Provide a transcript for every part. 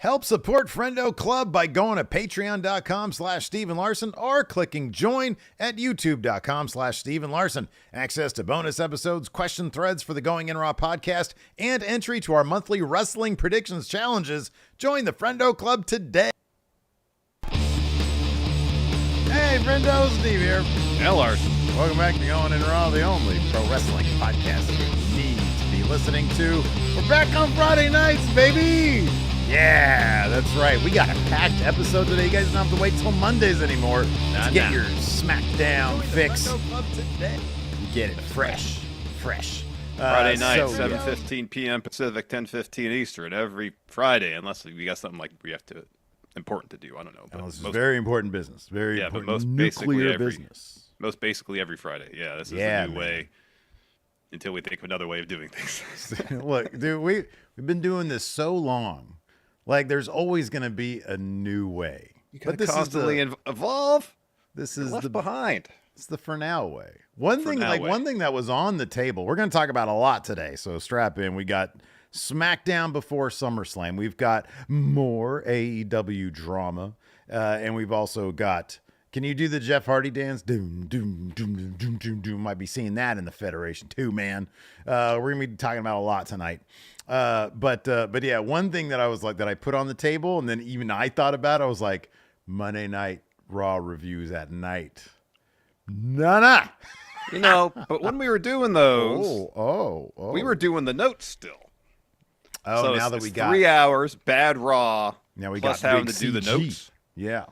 Help support Friendo Club by going to patreon.com/Steven Larson or clicking join at youtube.com/Steven Larson. Access to bonus episodes, question threads for the Going In Raw podcast, and entry to our monthly wrestling predictions challenges. Join the Friendo Club today. Hey, Friendo, Steve here. And Larson. Welcome back to Going In Raw, the only pro wrestling podcast you need to be listening to. We're back on Friday nights, baby! Yeah, that's right. We got a packed episode today. You guys don't have to wait till Mondays anymore to get your Smackdown fix. You get it fresh. Friday night, 7:15 p.m. Pacific, 10:15 Eastern, every Friday, unless we got something like we have to important to do. I don't know. But this is very important business. Very important. But most nuclear business. Most basically every Friday. Yeah, this is the new way. Until we think of another way of doing things. Look, dude, we've been doing this so long. Like, there's always going to be a new way. You can constantly evolve. This is left behind. It's the for now way. One thing that was on the table. We're going to talk about a lot today, so strap in. We got Smackdown before SummerSlam. We've got more AEW drama, and we've also got. Can you do the Jeff Hardy dance? Doom, doom, doom, doom, doom, doom, doom. Might be seeing that in the Federation too, man. We're gonna be talking about a lot tonight. But yeah, one thing that I was like that I put on the table, and then even I thought about it, I was like, Monday Night Raw reviews at night. Nah. You know, but when we were doing those, we were doing the notes still. Oh, so now that we got 3 hours, bad Raw. Now we plus got having big to do the CG. notes. Yeah.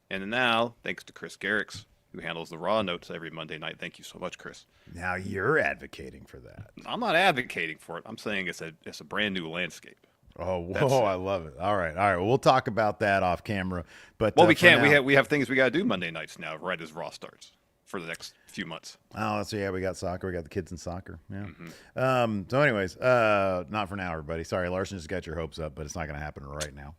And now, thanks to Chris Garrix, who handles the Raw notes every Monday night. Thank you so much, Chris. Now you're advocating for that. I'm not advocating for it. I'm saying it's a brand new landscape. Oh, whoa! I love it. All right. Well, we'll talk about that off camera. But we can't. We have things we got to do Monday nights now, right as Raw starts for the next few months. Oh, so yeah, we got soccer. We got the kids in soccer. Yeah. Mm-hmm. So, anyways, not for now, everybody. Sorry, Larson just got your hopes up, but it's not going to happen right now.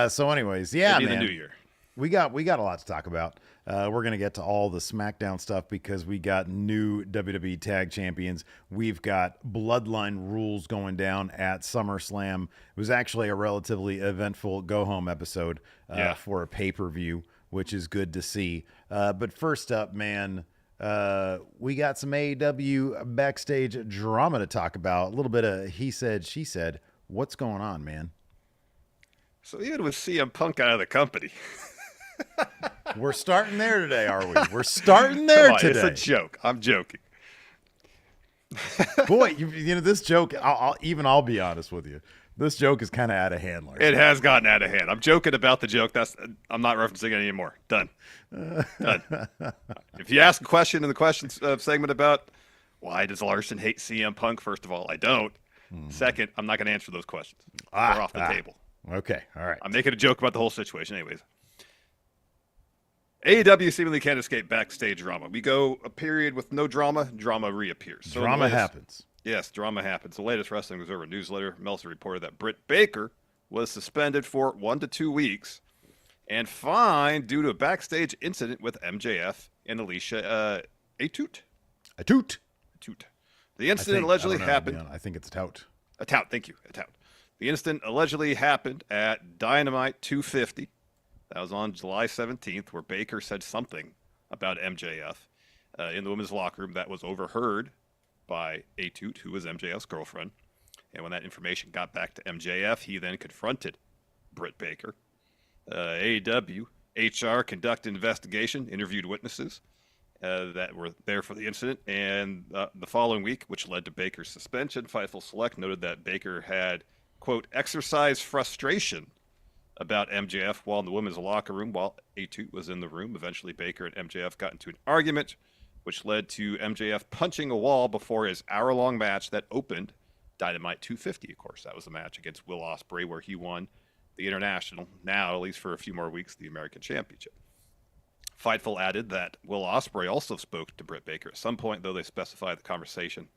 So, anyways, yeah, maybe man. in the new year. We got a lot to talk about. We're going to get to all the Smackdown stuff because we got new WWE Tag Champions. We've got Bloodline Rules going down at SummerSlam. It was actually a relatively eventful go-home episode for a pay-per-view, which is good to see. But first up, man, we got some AEW backstage drama to talk about. A little bit of he said, she said. What's going on, man? So even with CM Punk out of the company... We're starting there today, are we? We're starting there today. It's a joke. I'm joking. Boy, you know this joke. I'll be honest with you. This joke is kind of out of hand, Larson. It has gotten out of hand. I'm joking about the joke. I'm not referencing it anymore. Done. If you ask a question in the questions segment about why does Larson hate CM Punk, first of all, I don't. Second, I'm not going to answer those questions. They're off the table. Okay, all right. I'm making a joke about the whole situation, anyways. AEW seemingly can't escape backstage drama. We go a period with no drama, drama reappears. So drama happens. Yes, drama happens. The latest Wrestling Observer newsletter, Meltzer reported that Britt Baker was suspended for 1 to 2 weeks and fined due to a backstage incident with MJF and Alicia Atout. The incident allegedly happened. I think it's a tout. A tout, thank you. A tout. The incident allegedly happened at Dynamite 250. That was on July 17th, where Baker said something about MJF in the women's locker room that was overheard by Atout, who was MJF's girlfriend. And when that information got back to MJF, he then confronted Britt Baker. AEW, HR conducted an investigation, interviewed witnesses that were there for the incident. And the following week, which led to Baker's suspension, Fightful Select noted that Baker had, quote, exercised frustration about MJF while in the women's locker room while Atout was in the room. Eventually, Baker and MJF got into an argument, which led to MJF punching a wall before his hour-long match that opened Dynamite 250, of course. That was the match against Will Ospreay where he won the International, now, at least for a few more weeks, the American Championship. Fightful added that Will Ospreay also spoke to Britt Baker at some point, though they specified that conversation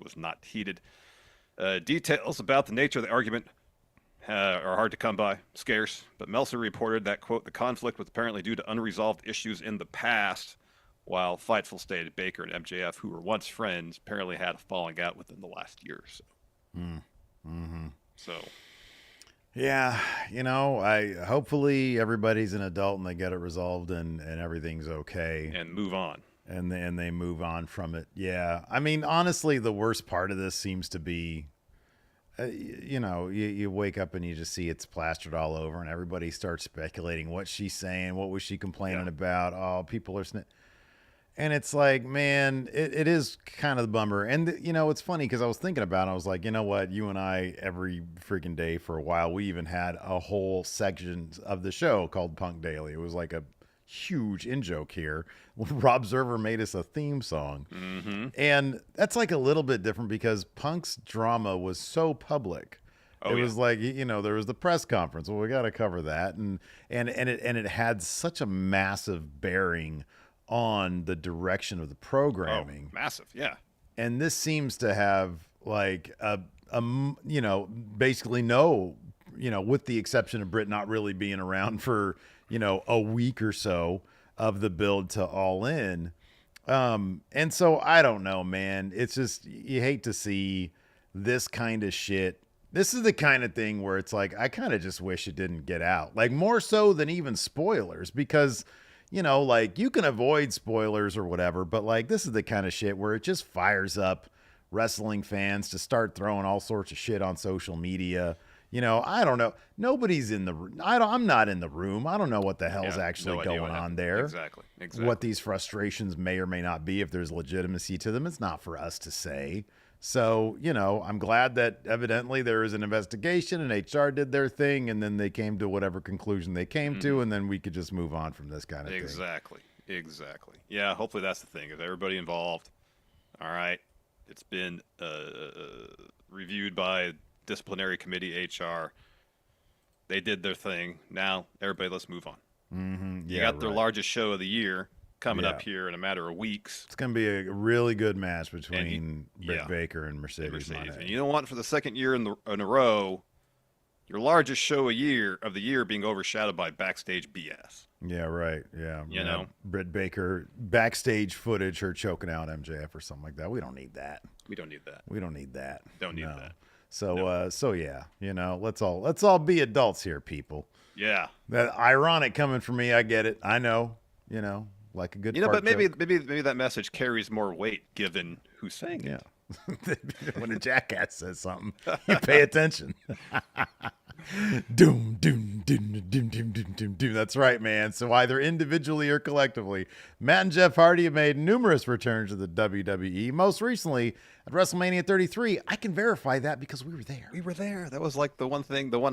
was not heated. Details about the nature of the argument are hard to come by, scarce, but Meltzer reported that, quote, the conflict was apparently due to unresolved issues in the past, while Fightful stated Baker and MJF, who were once friends, apparently had a falling out within the last year or so. So Yeah, I hopefully everybody's an adult and they get it resolved and everything's okay and move on. And they move on from it. Yeah. I mean, honestly, the worst part of this seems to be you wake up and you just see it's plastered all over and everybody starts speculating what she's saying, what was she complaining about? Oh, people are and it's like, man, it is kind of the bummer. And, it's funny because I was thinking about it. I was like, you know what? You and I, every freaking day for a while, we even had a whole section of the show called Punk Daily. It was like a huge in-joke here. Rob Zerver made us a theme song. Mm-hmm. And that's like a little bit different because Punk's drama was so public. It was like, there was the press conference. Well, we got to cover that. And it had such a massive bearing on the direction of the programming. Oh, massive, yeah. And this seems to have like a basically no, with the exception of Britt not really being around for, a week or so of the build to All In. And so I don't know, man. It's just, you hate to see this kind of shit. This is the kind of thing where it's like, I kind of just wish it didn't get out, like more so than even spoilers, because like you can avoid spoilers or whatever, but like this is the kind of shit where it just fires up wrestling fans to start throwing all sorts of shit on social media. I don't know. Nobody's in the room. I'm not in the room. I don't know what the hell's actually going on there. Exactly. What these frustrations may or may not be, if there's legitimacy to them, it's not for us to say. So, I'm glad that evidently there is an investigation and HR did their thing and then they came to whatever conclusion they came to, and then we could just move on from this kind of thing. Exactly. Yeah, hopefully that's the thing. If everybody involved, all right, it's been reviewed by disciplinary committee HR. They did their thing. Now, everybody, let's move on. Mm-hmm. Yeah, you got their largest show of the year coming up here in a matter of weeks. It's going to be a really good match between Britt Baker and Mercedes. And you don't want for the second year in a row, your largest show of the year being overshadowed by backstage BS. Yeah, right. Yeah. Britt Baker, backstage footage, her choking out MJF or something like that. We don't need that. Don't need that. Don't need that. So yeah, let's all be adults here, people. Yeah. That ironic coming from me, I get it. I know, like a good but maybe that message carries more weight given who's saying it. When a jackass says something, you pay attention. Doom, doom, doom, doom, doom, doom, doom, doom. That's right, man. So either individually or collectively, Matt and Jeff Hardy have made numerous returns to the WWE. Most recently at WrestleMania 33. I can verify that because we were there. That was like the one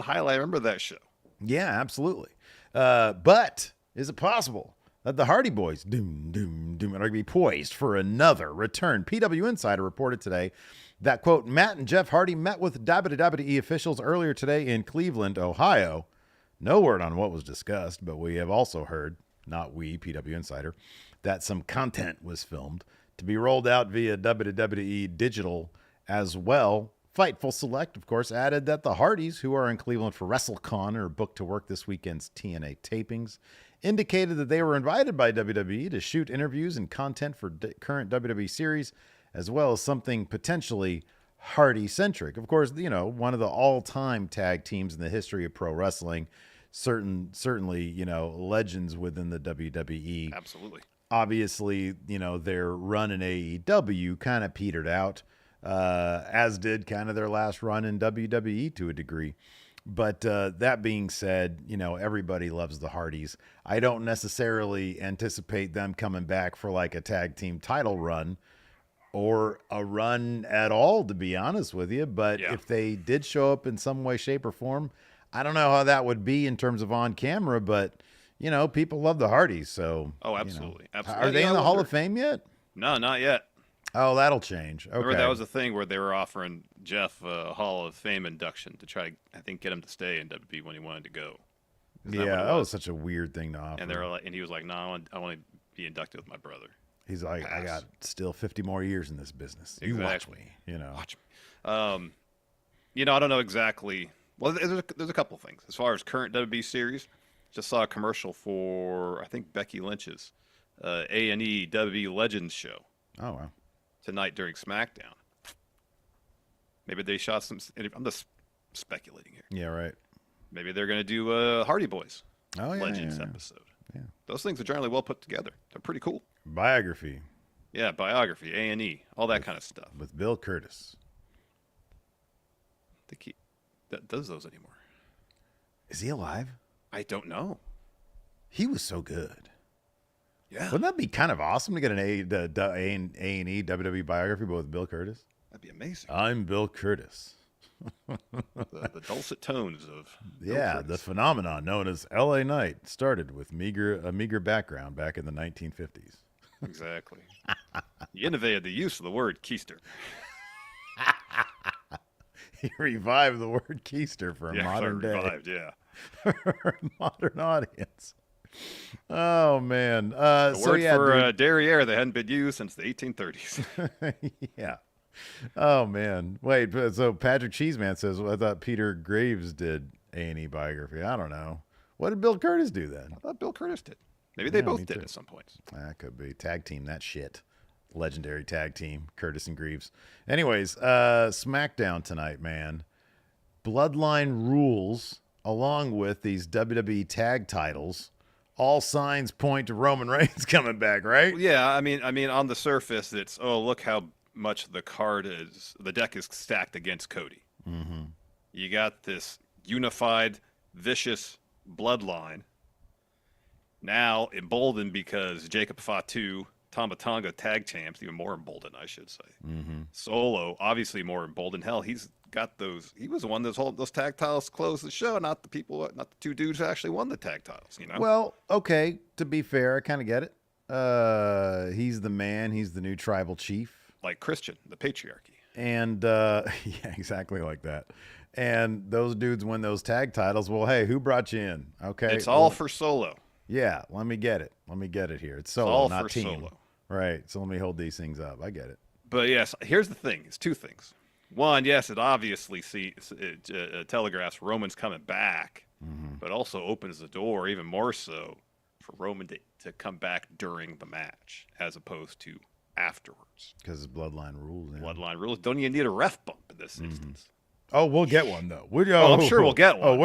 highlight. I remember that show. Yeah, absolutely. But is it possible that the Hardy Boys are going to be poised for another return? PW Insider reported today that, quote, Matt and Jeff Hardy met with WWE officials earlier today in Cleveland, Ohio. No word on what was discussed, but we have also heard, not we, PW Insider, that some content was filmed to be rolled out via WWE Digital as well. Fightful Select, of course, added that the Hardys, who are in Cleveland for WrestleCon, are booked to work this weekend's TNA tapings, indicated that they were invited by WWE to shoot interviews and content for current WWE series, as well as something potentially Hardy-centric. Of course, one of the all-time tag teams in the history of pro wrestling, certainly, legends within the WWE. Absolutely. Obviously, their run in AEW kind of petered out, as did kind of their last run in WWE to a degree. But that being said, everybody loves the Hardys. I don't necessarily anticipate them coming back for like a tag team title run or a run at all, to be honest with you. But if they did show up in some way, shape, or form, I don't know how that would be in terms of on camera, but people love the Hardys. So absolutely. Are they in the Hall of Fame yet? No, not yet. Oh, that'll change. Okay. Remember that was a thing where they were offering Jeff a Hall of Fame induction to try to, I think, get him to stay in WWE when he wanted to go. That was such a weird thing to offer. And they were like, and he was like, "No, I want to be inducted with my brother." He's like, "I got still 50 more years in this business. You watch me, Watch me. I don't know exactly. Well, there's a couple things as far as current WWE series. Just saw a commercial for I think Becky Lynch's A&E WWE Legends show. Oh wow. Tonight during Smackdown. Maybe they shot some. I'm just speculating here. Yeah, right. Maybe they're going to do Hardy Boys Legends episode. Yeah. Those things are generally well put together. They're pretty cool. Biography. Yeah, biography, A&E, all that kind of stuff. With Bill Curtis. I think he does those anymore. Is he alive? I don't know. He was so good. Yeah. Wouldn't that be kind of awesome to get an A&E WWE biography, but with Bill Curtis? That'd be amazing. I'm Bill Curtis. the dulcet tones of the phenomenon known as LA Knight started with a meager background back in the 1950s. Exactly. He innovated the use of the word keister. He revived the word keister for a modern day. For a modern audience. Oh man. The word for derriere that hadn't been used since the 1830s. Yeah. Oh man. Wait, so Patrick Cheeseman says, well, I thought Peter Graves did A&E biography. I don't know. What did Bill Curtis do then? I thought Bill Curtis did. Maybe they both did at some points. That could be. Tag team that shit. Legendary tag team, Curtis and Greaves. Anyways, Smackdown tonight, man. Bloodline Rules, along with these WWE Tag Titles. All signs point to Roman Reigns coming back, right? Yeah, I mean, on the surface, it's look how much the deck is stacked against Cody. Mm-hmm. You got this unified, vicious bloodline. Now emboldened because Jacob Fatu, Tama Tonga tag champs, even more emboldened, I should say. Mm-hmm. Solo, obviously more emboldened. Hell, he's got those. He was the one those tag titles closed the show, not the two dudes who actually won the tag titles. You know. Well, okay. To be fair, I kind of get it. He's the man. He's the new tribal chief. Like Christian, the patriarchy. And yeah, exactly like that. And those dudes win those tag titles. Well, hey, who brought you in? Okay, it's all for Solo. Yeah, let me get it. Here. It's Solo, all not for team. Solo. Right. So let me hold these things up. I get it. But yes, here's the thing. It's two things. One, yes, it obviously telegraphs Roman's coming back, but also opens the door even more so for Roman to come back during the match as opposed to afterwards. Because it's Bloodline Rules. Yeah. Bloodline Rules. Don't even need a ref bump in this instance. Oh, we'll get one though. I'm sure we'll get one. Oh, we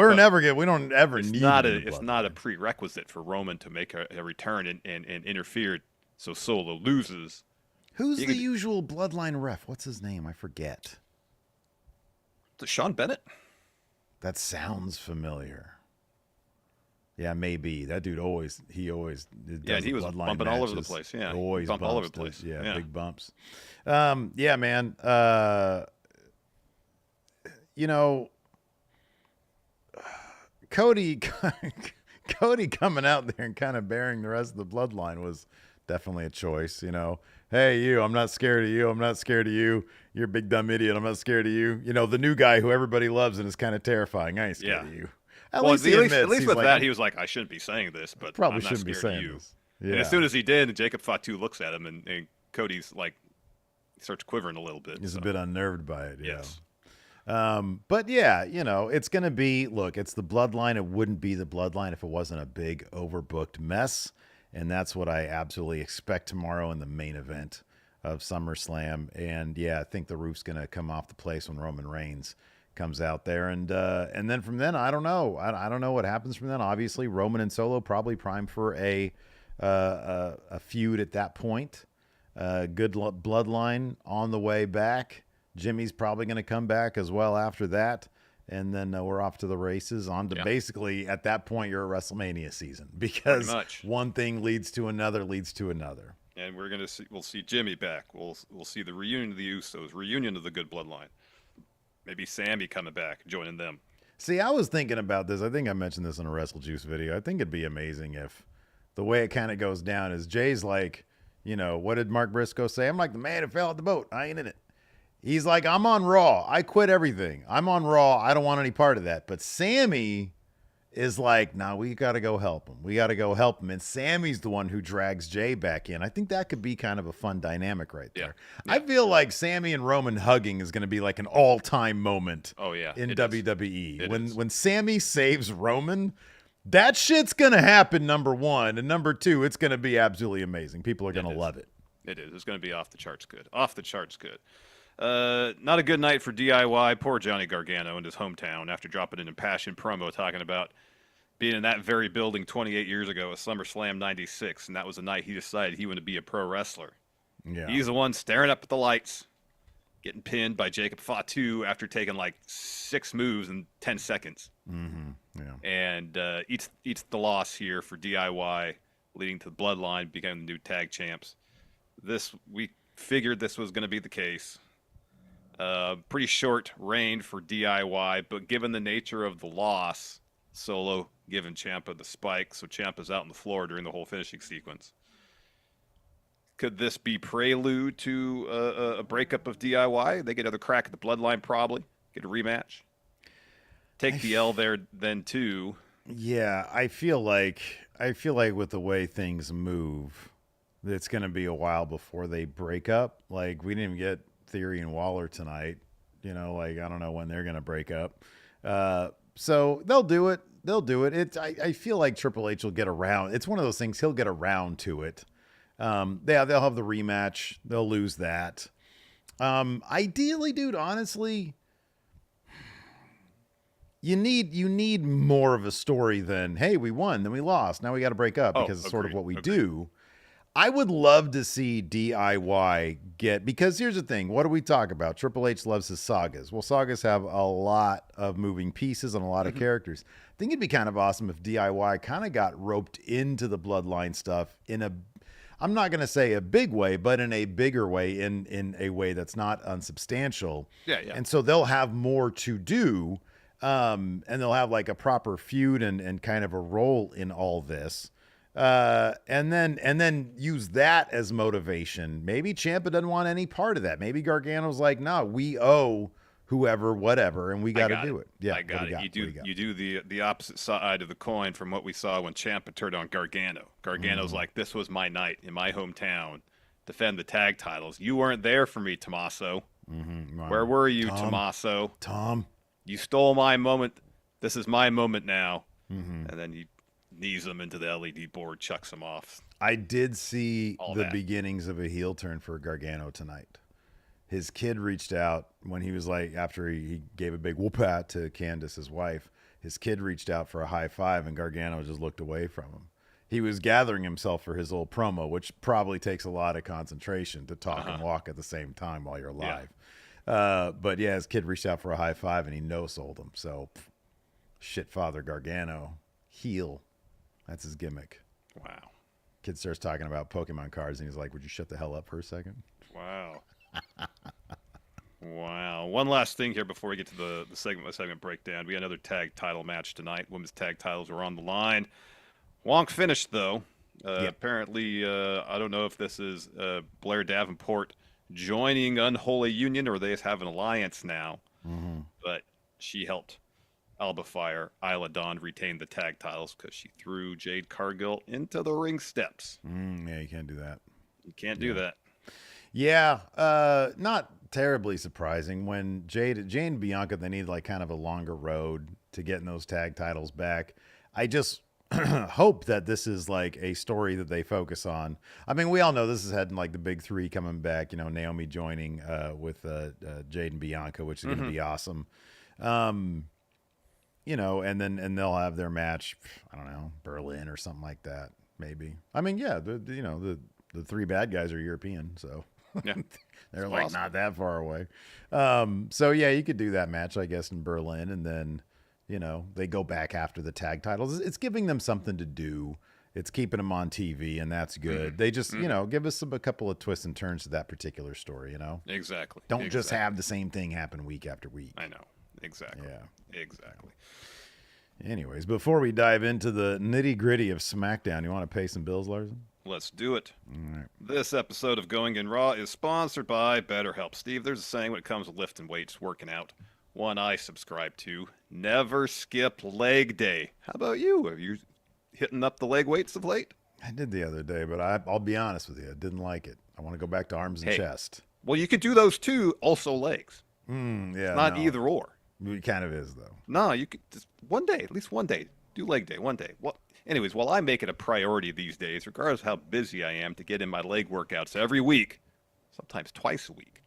don't ever need. It's not a prerequisite for Roman to make a return and interfere so Solo loses. Who's the usual Bloodline ref? What's his name? I forget. Sean Bennett? That sounds familiar. Yeah, maybe. That dude always he was bumping matches. all over the place. Yeah, always bumped all over the place. Yeah, big bumps. Yeah, man. You know, Cody coming out there and kind of bearing the rest of the bloodline was definitely a choice. You know, hey, you, I'm not scared of you. I'm not scared of you. You're a big dumb idiot. I'm not scared of you. You know, the new guy who everybody loves and is kind of terrifying. I ain't scared of you. At least with that, he was like, I shouldn't be saying this, but probably I'm not shouldn't be saying you. this. Yeah. And as soon as he did, and Jacob Fatu looks at him, and Cody's like, he starts quivering a little bit. He's a bit unnerved by it. Yes. But yeah, you know, it's going to be, look, it's the bloodline. It wouldn't be the bloodline if it wasn't a big overbooked mess. And that's what I absolutely expect tomorrow in the main event of SummerSlam. And yeah, I think the roof's going to come off the place when Roman Reigns comes out there. And then from then, I don't know. I don't know what happens from then. Obviously, Roman and Solo probably primed for a feud at that point. Good bloodline on the way back. Jimmy's probably going to come back as well after that. And then we're off to the races on to basically at that point, you're a WrestleMania season because one thing leads to another. And we'll see Jimmy back. We'll see the reunion of the Usos, reunion of the good bloodline. Maybe Sammy coming back, joining them. See, I was thinking about this. I think I mentioned this in a Wrestle Juice video. I think it'd be amazing if the way it kind of goes down is Jay's like, you know, what did Mark Briscoe say? I'm like the man who fell out the boat. I ain't in it. He's like, I'm on Raw. I quit everything. I'm on Raw. I don't want any part of that. But Sammy is like, nah, we got to go help him. And Sammy's the one who drags Jay back in. I think that could be kind of a fun dynamic right there. Yeah. I feel like Sammy and Roman hugging is going to be like an all-time moment in WWE. When Sammy saves Roman, that shit's going to happen, number one. And number two, it's going to be absolutely amazing. People are going to love it. It is. It's going to be off the charts good. Not a good night for DIY. Poor Johnny Gargano in his hometown after dropping an impassioned promo talking about being in that very building 28 years ago at SummerSlam 96, and that was the night he decided he wanted to be a pro wrestler. Yeah. He's the one staring up at the lights, getting pinned by Jacob Fatu after taking like 6 moves in 10 seconds. Mm-hmm. Yeah. And eats the loss here for DIY, leading to the Bloodline becoming the new tag champs. We figured this was going to be the case. Pretty short reign for DIY, but given the nature of the loss, Solo giving Ciampa the spike, so Ciampa's out on the floor during the whole finishing sequence. Could this be prelude to a breakup of DIY? They get another crack at the Bloodline, probably get a rematch. Take the L there then too. Yeah, I feel like with the way things move, it's going to be a while before they break up. Like, we didn't even get Theory and Waller tonight. You know, like, I don't know when they're going to break up. So they'll do it. I feel like Triple H will get around. It's one of those things. He'll get around to it. They'll have the rematch. They'll lose that. Ideally, dude, honestly, you need more of a story than, hey, we won, then we lost, now we got to break up, because it's sort of what we do. I would love to see DIY because here's the thing. What do we talk about? Triple H loves his sagas. Well, sagas have a lot of moving pieces and a lot of characters. I think it'd be kind of awesome if DIY kind of got roped into the Bloodline stuff I'm not going to say a big way, but in a bigger way, in a way that's not unsubstantial. Yeah. And so they'll have more to do, and they'll have like a proper feud and kind of a role in all this. And then use that as motivation. Maybe Ciampa doesn't want any part of that. Maybe Gargano's like, no, we owe whoever, whatever, and we got to do it. Yeah, I got it. You do the opposite side of the coin from what we saw when Ciampa turned on Gargano. Gargano's like, this was my night in my hometown, defend the tag titles. You weren't there for me, Tommaso. Wow. Where were you, Tommaso? Tom, you stole my moment. This is my moment now. And then you knees him into the LED board, chucks him off. I did see the beginnings of a heel turn for Gargano tonight. His kid reached out when he was like, after he gave a big whoop-at to Candace, his wife, his kid reached out for a high five, and Gargano just looked away from him. He was gathering himself for his old promo, which probably takes a lot of concentration to talk and walk at the same time while you're live. But yeah, his kid reached out for a high five, and he no-sold him. So, shit, Father Gargano, heel. That's his gimmick. Wow. Kid starts talking about Pokemon cards, and he's like, would you shut the hell up for a second? Wow. Wow. One last thing here before we get to the segment breakdown. We got another tag title match tonight. Women's tag titles are on the line. Wonk finished, though. Apparently, I don't know if this is Blair Davenport joining Unholy Union or they have an alliance now. But she helped Alba Fire, Isla Dawn retain the tag titles because she threw Jade Cargill into the ring steps. Yeah, you can't do that. You can't do that. Yeah, not terribly surprising. When Jade and Bianca, they need like kind of a longer road to getting those tag titles back. I just hope that this is like a story that they focus on. I mean, we all know this is heading like the big three coming back, you know, Naomi joining with Jade and Bianca, which is going to be awesome. You know, and they'll have their match, I don't know, Berlin or something like that, maybe. I mean, yeah, the three bad guys are European, so yeah, they're like not that far away. So yeah, you could do that match, I guess, in Berlin, and then, you know, they go back after the tag titles. It's giving them something to do. It's keeping them on TV, and that's good. They just, you know, give us a couple of twists and turns to that particular story, you know? Exactly. Don't just have the same thing happen week after week. I know. Exactly. Yeah. Exactly. Anyways, before we dive into the nitty-gritty of SmackDown, you want to pay some bills, Larson? Let's do it. All right. This episode of Going in Raw is sponsored by BetterHelp. Steve, there's a saying when it comes to lifting weights, working out. One I subscribe to: never skip leg day. How about you? Are you hitting up the leg weights of late? I did the other day, but I'll be honest with you, I didn't like it. I want to go back to arms and chest. Well, you could do those too, also legs. Yeah, it's not either or. It kind of is, though. No, you could just one day, at least one day. Do leg day one day. Well, anyways, while I make it a priority these days, regardless of how busy I am, to get in my leg workouts every week, sometimes twice a week,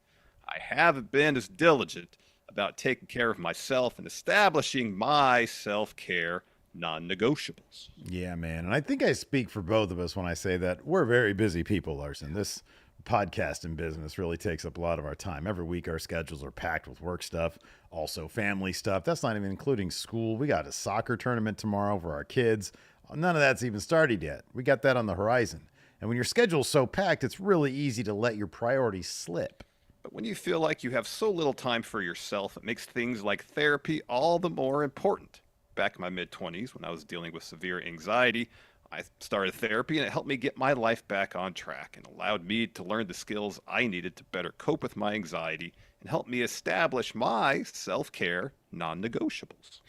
I haven't been as diligent about taking care of myself and establishing my self-care non-negotiables. Yeah, man. And I think I speak for both of us when I say that we're very busy people, Larson. This podcast and business really takes up a lot of our time. Every week our schedules are packed with work stuff, also family stuff. That's not even including school. We got a soccer tournament tomorrow for our kids. None of that's even started yet. We got that on the horizon. And when your schedule's so packed, it's really easy to let your priorities slip. But when you feel like you have so little time for yourself, it makes things like therapy all the more important. Back in my mid-20s, when I was dealing with severe anxiety, I started therapy, and it helped me get my life back on track and allowed me to learn the skills I needed to better cope with my anxiety and help me establish my self-care non-negotiables.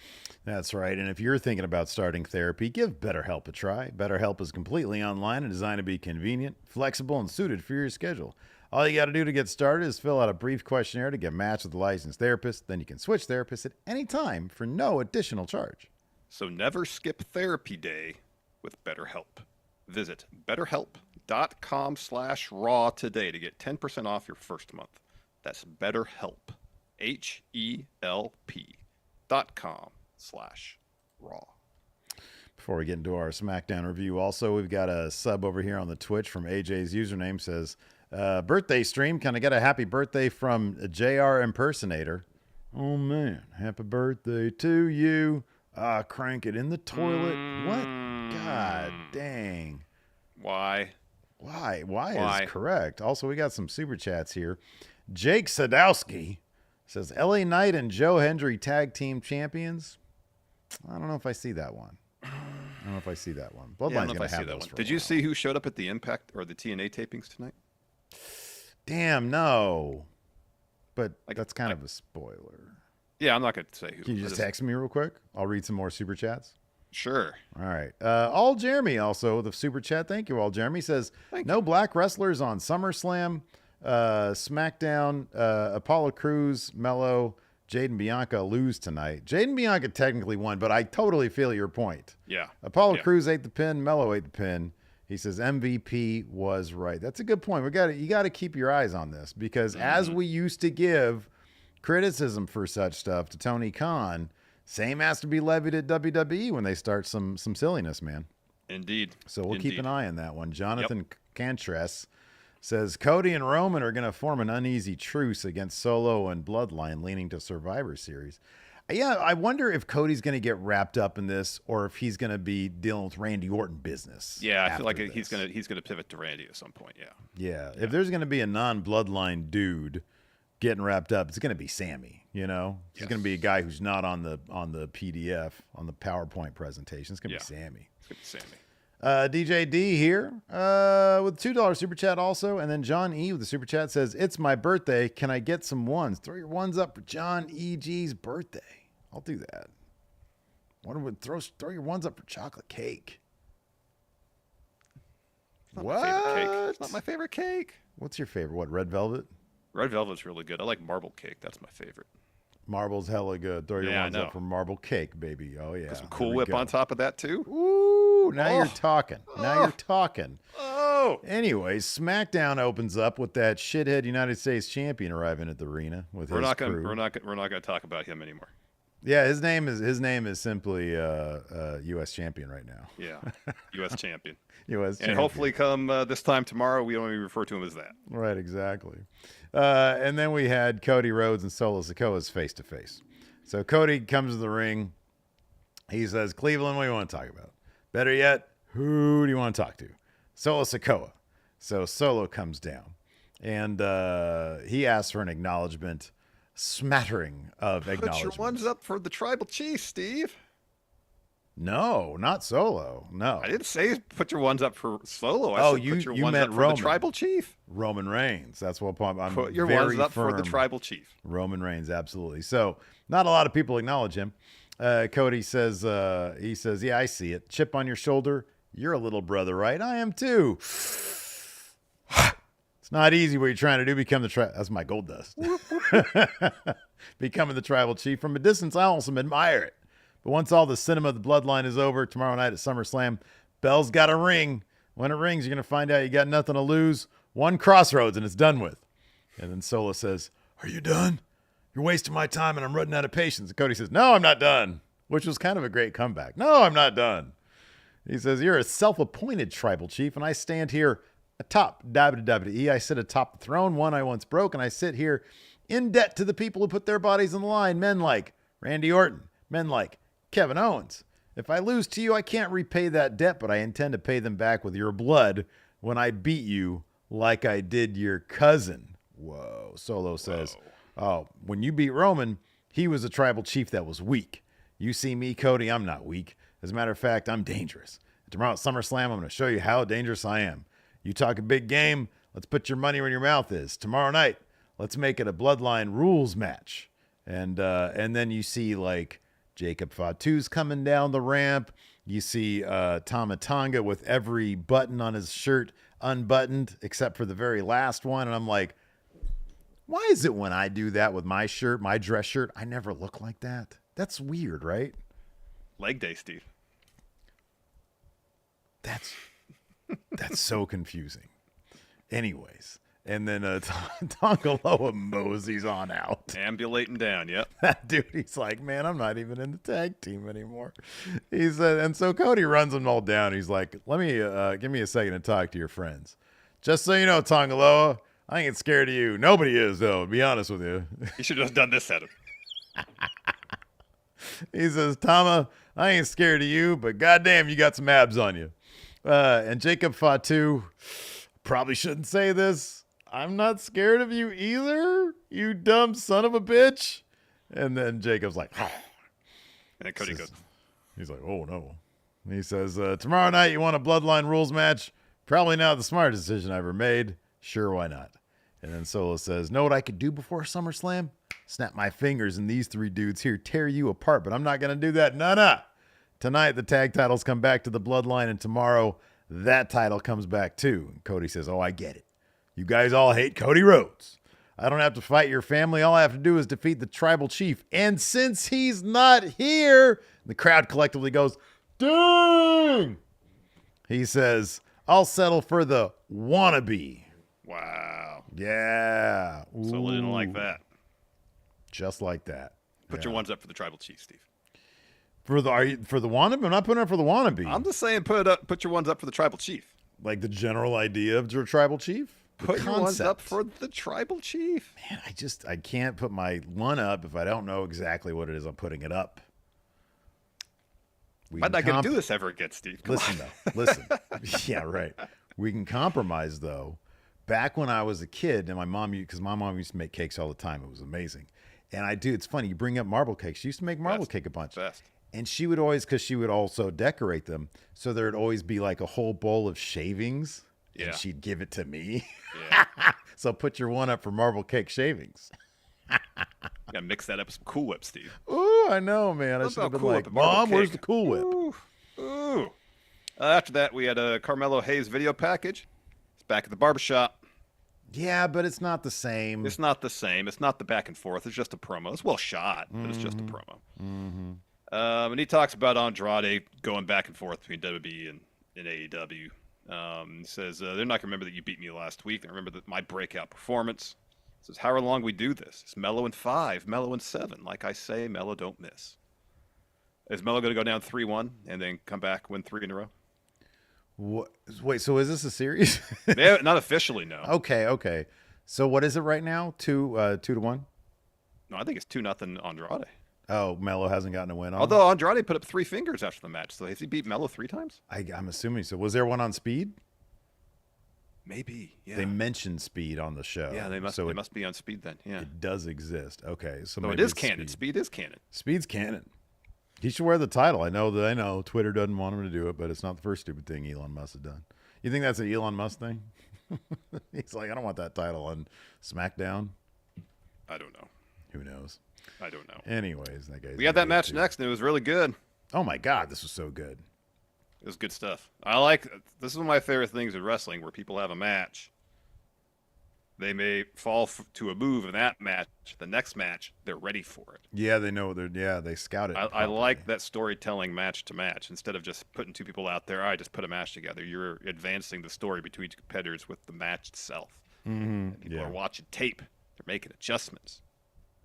That's right. And if you're thinking about starting therapy, give BetterHelp a try. BetterHelp is completely online and designed to be convenient, flexible, and suited for your schedule. All you got to do to get started is fill out a brief questionnaire to get matched with a licensed therapist. Then you can switch therapists at any time for no additional charge. So never skip therapy day with BetterHelp. Visit betterhelp.com/raw today to get 10% off your first month. That's BetterHelp, HELP.com/raw. Before we get into our SmackDown review, also, we've got a sub over here on the Twitch from AJ's username says, birthday stream. Can I get a happy birthday from a JR impersonator? Oh, man. Happy birthday to you. Crank it in the toilet. What? God dang. Why Why is correct. Also, we got some super chats here. Jake Sadowski says, LA Knight and Joe Hendry tag team champions. I don't know if I see that one. Bloodline's going to have those for Did you see who showed up at the Impact or the TNA tapings tonight? Damn, no. But that's kind of a spoiler. Yeah, I'm not going to say who. Can you just text me real quick? I'll read some more super chats. Sure. All right. All Jeremy also, the super chat. Thank you, All Jeremy. Says, no black wrestlers on SummerSlam, SmackDown, Apollo Crews, Mello, Jade and Bianca lose tonight. Jade and Bianca technically won, but I totally feel your point. Yeah. Apollo Crews ate the pin. Mello ate the pin. He says MVP was right. That's a good point. You got to keep your eyes on this because as we used to give criticism for such stuff to Tony Khan, same has to be levied at WWE when they start some silliness, man. Indeed. So we'll keep an eye on that one. Jonathan Cantress says Cody and Roman are going to form an uneasy truce against Solo and Bloodline, leaning to Survivor Series. Yeah, I wonder if Cody's going to get wrapped up in this, or if he's going to be dealing with Randy Orton business. Yeah, I feel like he's going to pivot to Randy at some point. Yeah. If there's going to be a non-Bloodline dude getting wrapped up, it's going to be Sammy. You know, he's going to be a guy who's not on the PDF on the PowerPoint presentation. It's going to be Sammy. It's going to be Sammy. DJ D here with $2 super chat also. And then John E with the super chat says, it's my birthday. Can I get some ones? Throw your ones up for John E.G.'s birthday. I'll do that. Throw your ones up for chocolate cake. It's not my favorite cake. What's your favorite? What, red velvet? Red velvet's really good. I like marble cake. That's my favorite. Marble's hella good. Throw your ones up for marble cake, baby. Oh, yeah. Put some Cool Whip on top of that, too. Ooh, now you're talking. You're talking. Oh. Anyways, SmackDown opens up with that shithead United States champion arriving at the arena with his crew. We're not going to talk about him anymore. Yeah, his name is simply U.S. champion right now. Yeah, U.S. champion. U.S. champion. And hopefully come this time tomorrow, we only refer to him as that. Right, exactly. And then we had Cody Rhodes and Solo Sikoa's face-to-face. So Cody comes to the ring. He says, Cleveland, what do you want to talk about? Better yet, who do you want to talk to? Solo Sikoa. So Solo comes down, and he asks for an acknowledgement. Smattering of acknowledgement. Put your ones up for the tribal chief, Steve. No, not Solo. No, I didn't say put your ones up for Solo. I said put your ones meant up Roman. For the tribal chief. Roman Reigns. That's what I'm put your very ones up firm. for the tribal chief. Roman Reigns, absolutely. So not a lot of people acknowledge him. Cody says, yeah, I see it. Chip on your shoulder. You're a little brother, right? I am too. Not easy what you're trying to do. That's my gold dust. Becoming the tribal chief. From a distance, I also admire it. But once all the cinema of the bloodline is over, tomorrow night at SummerSlam, bell's got to ring. When it rings, you're going to find out you got nothing to lose. One crossroads and it's done with. And then Solo says, "Are you done? You're wasting my time and I'm running out of patience." And Cody says, "No, I'm not done," which was kind of a great comeback. "No, I'm not done." He says, "You're a self-appointed tribal chief, and I stand here atop WWE. I sit atop the throne, one I once broke, and I sit here in debt to the people who put their bodies on the line, men like Randy Orton, men like Kevin Owens. If I lose to you, I can't repay that debt, but I intend to pay them back with your blood when I beat you like I did your cousin." Whoa. Solo says, "Oh, when you beat Roman, he was a tribal chief that was weak. You see me, Cody, I'm not weak. As a matter of fact, I'm dangerous. Tomorrow at SummerSlam, I'm going to show you how dangerous I am. You talk a big game, let's put your money where your mouth is. Tomorrow night, let's make it a Bloodline Rules match." And then you see like Jacob Fatu's coming down the ramp. You see Tama Tonga with every button on his shirt unbuttoned except for the very last one. And I'm like, why is it when I do that with my shirt, my dress shirt, I never look like that? That's weird, right? Leg day, Steve. That's so confusing. Anyways, and then Tonga Loa moseys on out. Ambulating down, yep. That dude, he's like, "Man, I'm not even in the tag team anymore." He said, and so Cody runs them all down. He's like, "Let me give me a second to talk to your friends. Just so you know, Tonga Loa, I ain't scared of you. Nobody is, though, to be honest with you." He should have just done this at him. He says, "Tama, I ain't scared of you, but goddamn, you got some abs on you." And Jacob Fatu, probably shouldn't say this, "I'm not scared of you either, you dumb son of a bitch." And then Jacob's like, "Oh." And then Cody goes. He's like, "Oh, no." And he says, "Tomorrow night, you want a Bloodline Rules match? Probably not the smartest decision I ever made. Sure, why not?" And then Solo says, "Know what I could do before SummerSlam? Snap my fingers and these three dudes here tear you apart, but I'm not going to do that. Nah. Tonight, the tag titles come back to the Bloodline, and tomorrow, that title comes back too." And Cody says, "Oh, I get it. You guys all hate Cody Rhodes. I don't have to fight your family. All I have to do is defeat the tribal chief. And since he's not here," the crowd collectively goes, "Dang!" He says, "I'll settle for the wannabe." Wow. Yeah. Solo didn't like that. Just like that. Put your ones up for the tribal chief, Steve. For the wannabe? I'm not putting it up for the wannabe. I'm just saying put your ones up for the tribal chief. Like the general idea of your tribal chief? Put your ones up for the tribal chief. Man, I can't put my one up if I don't know exactly what it is I'm putting it up. I'm not going to do this ever again, Steve. Listen. Yeah, right. We can compromise, though. Back when I was a kid, and my mom used to make cakes all the time. It was amazing. And it's funny, you bring up marble cakes. She used to make marble cake a bunch. Best. And she would always, because she would also decorate them, so there'd always be like a whole bowl of shavings, and she'd give it to me. Yeah. So put your one up for marble cake shavings. Gotta mix that up with some Cool Whip, Steve. Ooh, I know, man. I should have been like, "Mom, where's the Cool Whip?" Ooh. After that, we had a Carmelo Hayes video package. It's back at the barbershop. Yeah, but it's not the same. It's not the same. It's not the back and forth. It's just a promo. It's well shot, but it's just a promo. Mm-hmm. And he talks about Andrade going back and forth between WWE and AEW. He says, they're not going to remember that you beat me last week. They remember my breakout performance. He says, however long we do this. It's Mello in 5, Mello in 7. Like I say, Mello don't miss. Is Mello going to go down 3-1 and then come back, win 3 in a row? What? Wait, so is this a series? Not officially, no. Okay. So what is it right now? 2-1? No, I think it's 2-0 Andrade. Oh, Mello hasn't gotten a win on. Although Andrade put up 3 fingers after the match, so has he beat Mello 3 times? I'm assuming so. Was there one on Speed? Maybe. Yeah. They mentioned Speed on the show. Yeah, they must be on Speed then. Yeah. It does exist. Okay, so it is canon. Speed is canon. Speed's canon. He should wear the title. I know Twitter doesn't want him to do it, but it's not the first stupid thing Elon Musk has done. You think that's an Elon Musk thing? He's like, I don't want that title on SmackDown. I don't know. Who knows? I don't know. Anyways, that guy's. We had that match next, and it was really good. Oh my God, this was so good. It was good stuff. This is one of my favorite things in wrestling, where people have a match. They may fall to a move in that match. The next match, they're ready for it. Yeah, they know they scout it. I like that storytelling match to match. Instead of just putting 2 people out there, I just put a match together. You're advancing the story between 2 competitors with the match itself. Mm-hmm. And people are watching tape. They're making adjustments,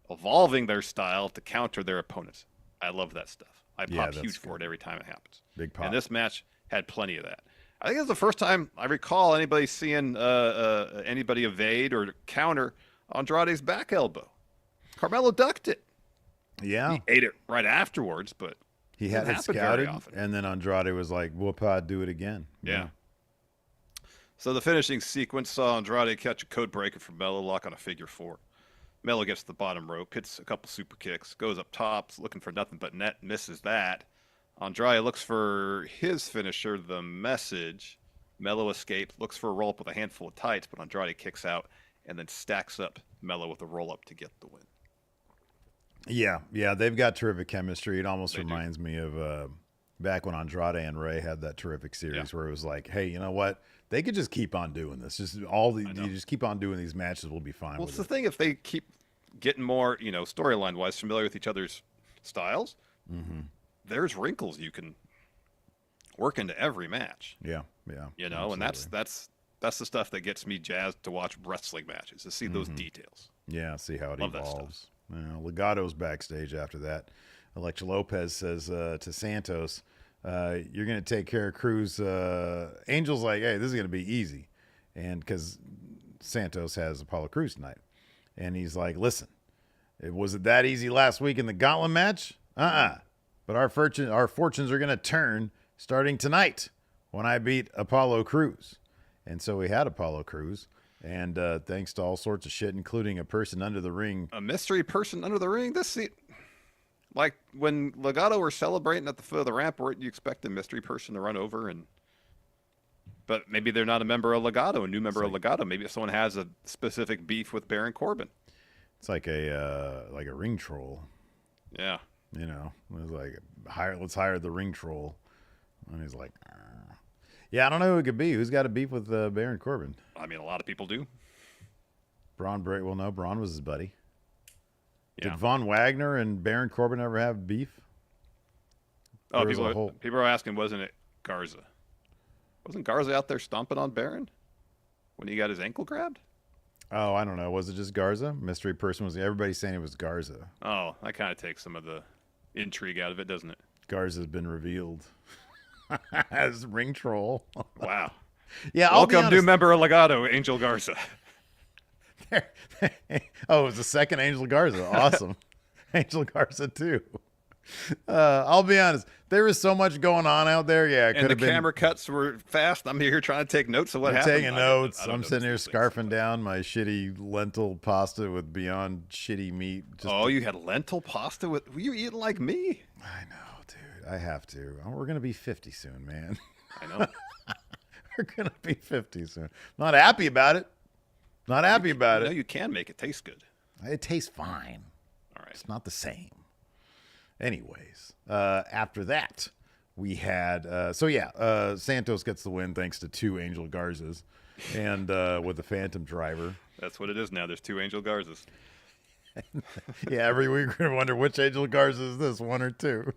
evolving their style to counter their opponents. I love that stuff. I pop huge for it every time it happens. Big pop. And this match had plenty of that. I think it was the first time I recall anybody seeing anybody evade or counter Andrade's back elbow. Carmelo ducked it. Yeah. He ate it right afterwards, but he had it scouted, and then Andrade was like, whoop-ah, do it again. Yeah. So the finishing sequence saw Andrade catch a code breaker from Melo, lock on a figure 4. Melo gets to the bottom rope, hits a couple super kicks, goes up top, looking for nothing but net, misses that. Andrade looks for his finisher, the message. Melo escapes, looks for a roll-up with a handful of tights, but Andrade kicks out and then stacks up Melo with a roll-up to get the win. Yeah, they've got terrific chemistry. It almost reminds me of back when Andrade and Ray had that terrific series where it was like, hey, you know what? They could just keep on doing this. You just keep on doing these matches. We'll be fine. Well, it's the thing. If they keep getting more, storyline wise, familiar with each other's styles, there's wrinkles you can work into every match. Yeah. Absolutely. And that's the stuff that gets me jazzed to watch wrestling matches, to see those details. Yeah, see how it evolves. Legado's backstage after that. Alexa Lopez says to Santos, you're going to take care of Cruz. Angel's like, hey, this is going to be easy. And because Santos has Apollo Crews tonight. And he's like, listen, was it that easy last week in the Gauntlet match? But our fortunes are going to turn starting tonight when I beat Apollo Crews. And so we had Apollo Crews. And thanks to all sorts of shit, including a person under the ring. A mystery person under the ring? Like when Legado were celebrating at the foot of the ramp, weren't you expect a mystery person to run over but maybe they're not a member of Legado, a new member of Legado. Maybe someone has a specific beef with Baron Corbin. It's like a ring troll. Yeah. It was like, let's hire the ring troll. And he's like, yeah, I don't know who it could be. Who's got a beef with Baron Corbin? I mean, a lot of people do. Braun was his buddy. Yeah. Did Von Wagner and Baron Corbin ever have beef? Oh, people are asking, wasn't it Garza? Wasn't Garza out there stomping on Baron when he got his ankle grabbed? Oh, I don't know. Was it just Garza? Mystery person was everybody saying it was Garza. Oh, that kind of takes some of the intrigue out of it, doesn't it? Garza's been revealed as ring troll. Wow. Yeah. Welcome, new member of Legado, Angel Garza. Oh, it was the second Angel Garza. Awesome. Angel Garza too. I'll be honest. There was so much going on out there. Yeah, and the camera cuts were fast. I'm here trying to take notes of what happened. Taking notes. I'm sitting here scarfing down my shitty lentil pasta with beyond shitty meat. You had lentil pasta with? Were you eating like me? I know, dude. I have to. We're gonna be 50 soon, man. I know. We're gonna be 50 soon. Not happy about it. Not happy about it. No, you can make it taste good. It tastes fine. All right. It's not the same. Anyways, after that, we had Santos gets the win thanks to 2 Angel Garzas and with the Phantom Driver. That's what it is now. There's 2 Angel Garzas. Yeah, every week we're going to wonder which Angel Garza is this, 1 or 2.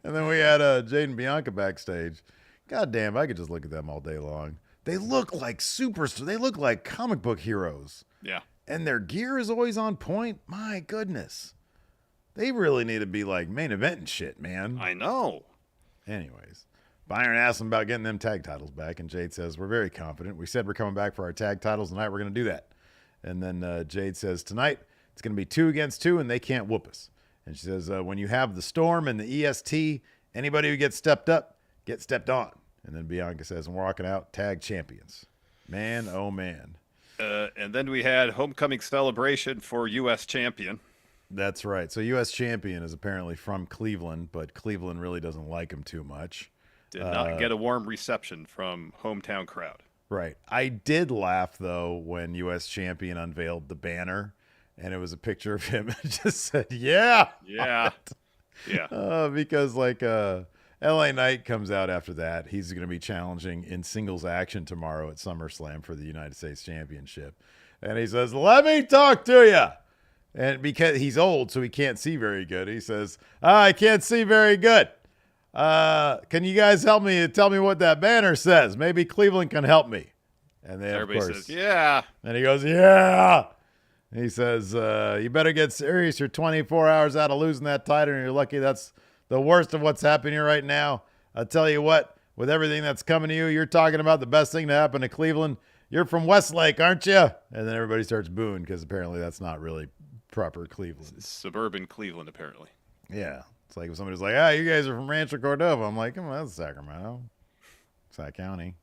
And then we had Jade and Bianca backstage. God damn, I could just look at them all day long. They look like superstars. They look like comic book heroes. Yeah. And their gear is always on point. My goodness. They really need to be like main event and shit, man. I know. Anyways, Byron asked them about getting them tag titles back, and Jade says, we're very confident. We said we're coming back for our tag titles tonight. We're going to do that. And then Jade says, tonight it's going to be 2 against 2, and they can't whoop us. And she says, when you have the Storm and the EST, anybody who gets stepped up, get stepped on. And then Bianca says, and we're walking out tag champions. Man, oh man. And then we had homecoming celebration for U.S. champion. That's right. So U.S. champion is apparently from Cleveland, but Cleveland really doesn't like him too much. Did not get a warm reception from hometown crowd. Right. I did laugh, though, when U.S. champion unveiled the banner, and it was a picture of him. It just said, yeah. Yeah. Yeah. Because, like, LA Knight comes out after that. He's going to be challenging in singles action tomorrow at SummerSlam for the United States Championship. And he says, let me talk to you. And because he's old, so he can't see very good, he says, I can't see very good. Can you guys help me? Tell me what that banner says. Maybe Cleveland can help me. And then, everybody of course, says, yeah. And he goes, yeah. He says, you better get serious. You're 24 hours out of losing that title, and you're lucky that's the worst of what's happening right now. I'll tell you what, with everything that's coming to you, you're talking about the best thing to happen to Cleveland. You're from Westlake, aren't you? And then everybody starts booing because apparently that's not really proper Cleveland. It's suburban Cleveland, apparently. Yeah. It's like if somebody's like, you guys are from Rancho Cordova. I'm like, come on, that's Sacramento. Sac County.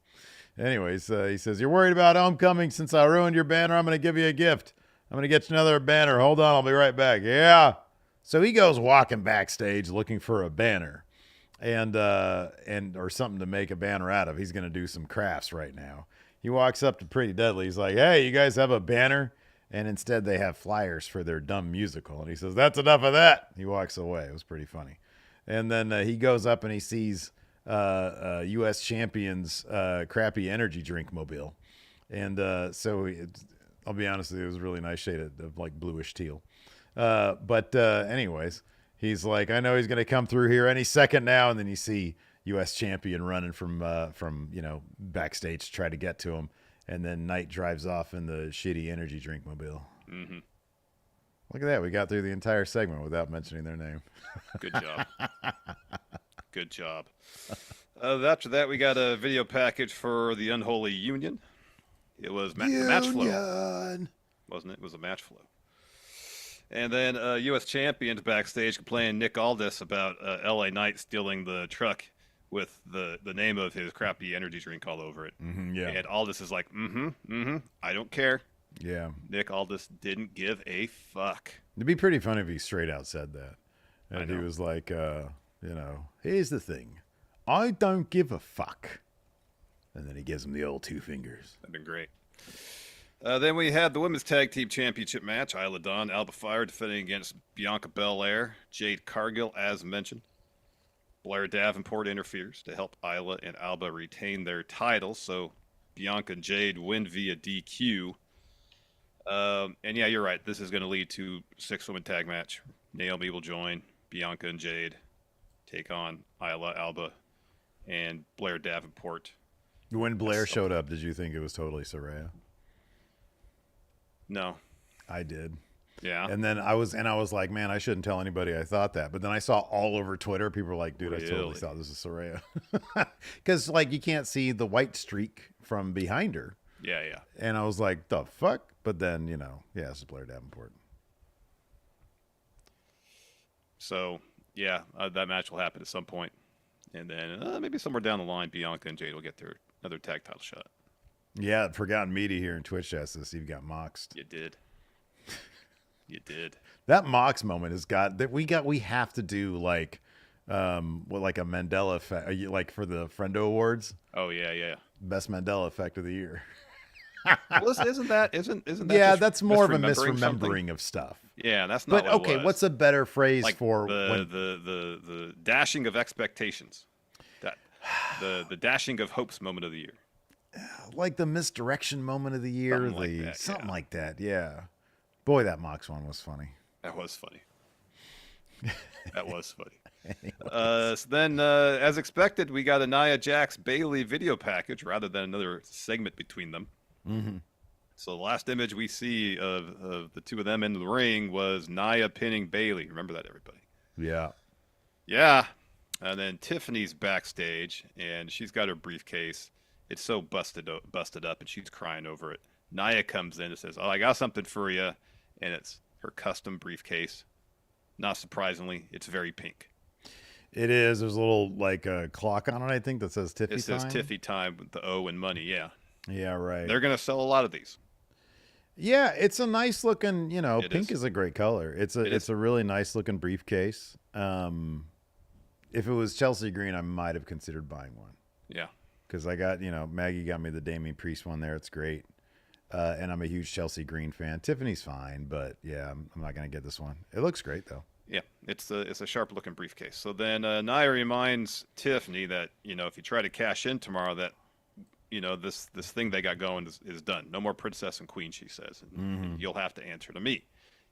Anyways, he says, you're worried about homecoming. Since I ruined your banner, I'm going to give you a gift. I'm going to get you another banner. Hold on, I'll be right back. Yeah. So he goes walking backstage looking for a banner and or something to make a banner out of. He's going to do some crafts right now. He walks up to Pretty Deadly. He's like, hey, you guys have a banner? And instead they have flyers for their dumb musical. And he says, that's enough of that. He walks away. It was pretty funny. And then he goes up and he sees U.S. Champions crappy energy drink mobile. And I'll be honest with you, it was a really nice shade of like bluish teal. But anyways, he's like, I know he's going to come through here any second now. And then you see U.S. Champion running from backstage to try to get to him. And then Knight drives off in the shitty energy drink mobile. Mm-hmm. Look at that. We got through the entire segment without mentioning their name. Good job. Good job. After that, we got a video package for the Unholy Union. It was the match flow. Wasn't it? It was a match flow. And then U.S. Champions backstage complaining Nick Aldis about L.A. Knight stealing the truck with the name of his crappy energy drink all over it. Mm-hmm, yeah. And Aldis is like, I don't care. Yeah. Nick Aldis didn't give a fuck. It'd be pretty funny if he straight out said that. And he was like, here's the thing. I don't give a fuck. And then he gives him the old two fingers. That'd been great. Then we had the Women's Tag Team Championship match. Isla Dawn, Alba Fire defending against Bianca Belair, Jade Cargill, as mentioned. Blair Davenport interferes to help Isla and Alba retain their titles. So Bianca and Jade win via DQ. And yeah, you're right. This is going to lead to 6-woman tag match. Naomi will join Bianca and Jade, take on Isla, Alba, and Blair Davenport. When Blair showed up, did you think it was totally Saraya? No. I did. Yeah. And then I was like, man, I shouldn't tell anybody I thought that. But then I saw all over Twitter, people were like, dude, I totally thought this was Saraya. Because, like, you can't see the white streak from behind her. Yeah, yeah. And I was like, the fuck? But then, it's Blair Davenport. So, yeah, that match will happen at some point. And then maybe somewhere down the line, Bianca and Jade will get their another tag title shot. Yeah, Forgotten Media here in Twitch chat says Steve got moxed. You did. You did. That Mox moment has got that we have to do like a Mandela effect, like for the Friendo Awards. Oh yeah. Best Mandela effect of the year. Well, isn't that? Yeah, that's more of a misremembering of stuff. Yeah, that's not. But okay, what's a better phrase for the dashing of expectations? That the dashing of hopes moment of the year. Like the misdirection moment of the year, something like that. Yeah. Boy, that Mox one was funny. That was funny. That was funny. So then, as expected, we got a Nia Jax Bayley video package rather than another segment between them. Mm-hmm. So the last image we see of the two of them in the ring was Nia pinning Bayley. Remember that, everybody? Yeah. Yeah. And then Tiffany's backstage, and she's got her briefcase. It's so busted up, and she's crying over it. Nia comes in and says, "Oh, I got something for you," and it's her custom briefcase. Not surprisingly, it's very pink. It is. There's a little like a clock on it, I think, that says Tiffy time. It says Tiffy time with the O and money. Yeah. Yeah, right. They're gonna sell a lot of these. Yeah, it's a nice looking. Pink is a great color. It's a really nice looking briefcase. If it was Chelsea green, I might have considered buying one. Yeah. Because I got, Maggie got me the Damian Priest one there. It's great. And I'm a huge Chelsea Green fan. Tiffany's fine, but yeah, I'm not going to get this one. It looks great, though. Yeah, it's a sharp-looking briefcase. So then Nia reminds Tiffany that, if you try to cash in tomorrow, that, this thing they got going is done. No more princess and queen, she says. And you'll have to answer to me.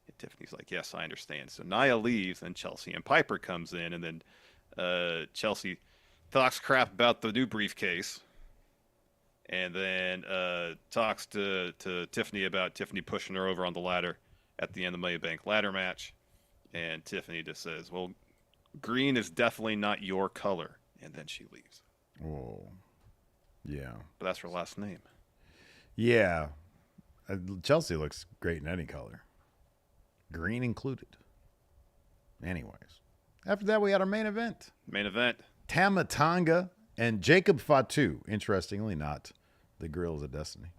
And Tiffany's like, yes, I understand. So Nia leaves, and Chelsea and Piper comes in, and then Chelsea talks crap about the new briefcase, and then talks to Tiffany about Tiffany pushing her over on the ladder. at the end of the Money in the Bank ladder match. And Tiffany just says, well, green is definitely not your color. And then she leaves. Oh, yeah. But that's her last name. Yeah. Chelsea looks great in any color. Green included. Anyways. After that, we had our main event. Main event. Tama Tonga and Jacob Fatu. Interestingly, not the Gorillas of Destiny.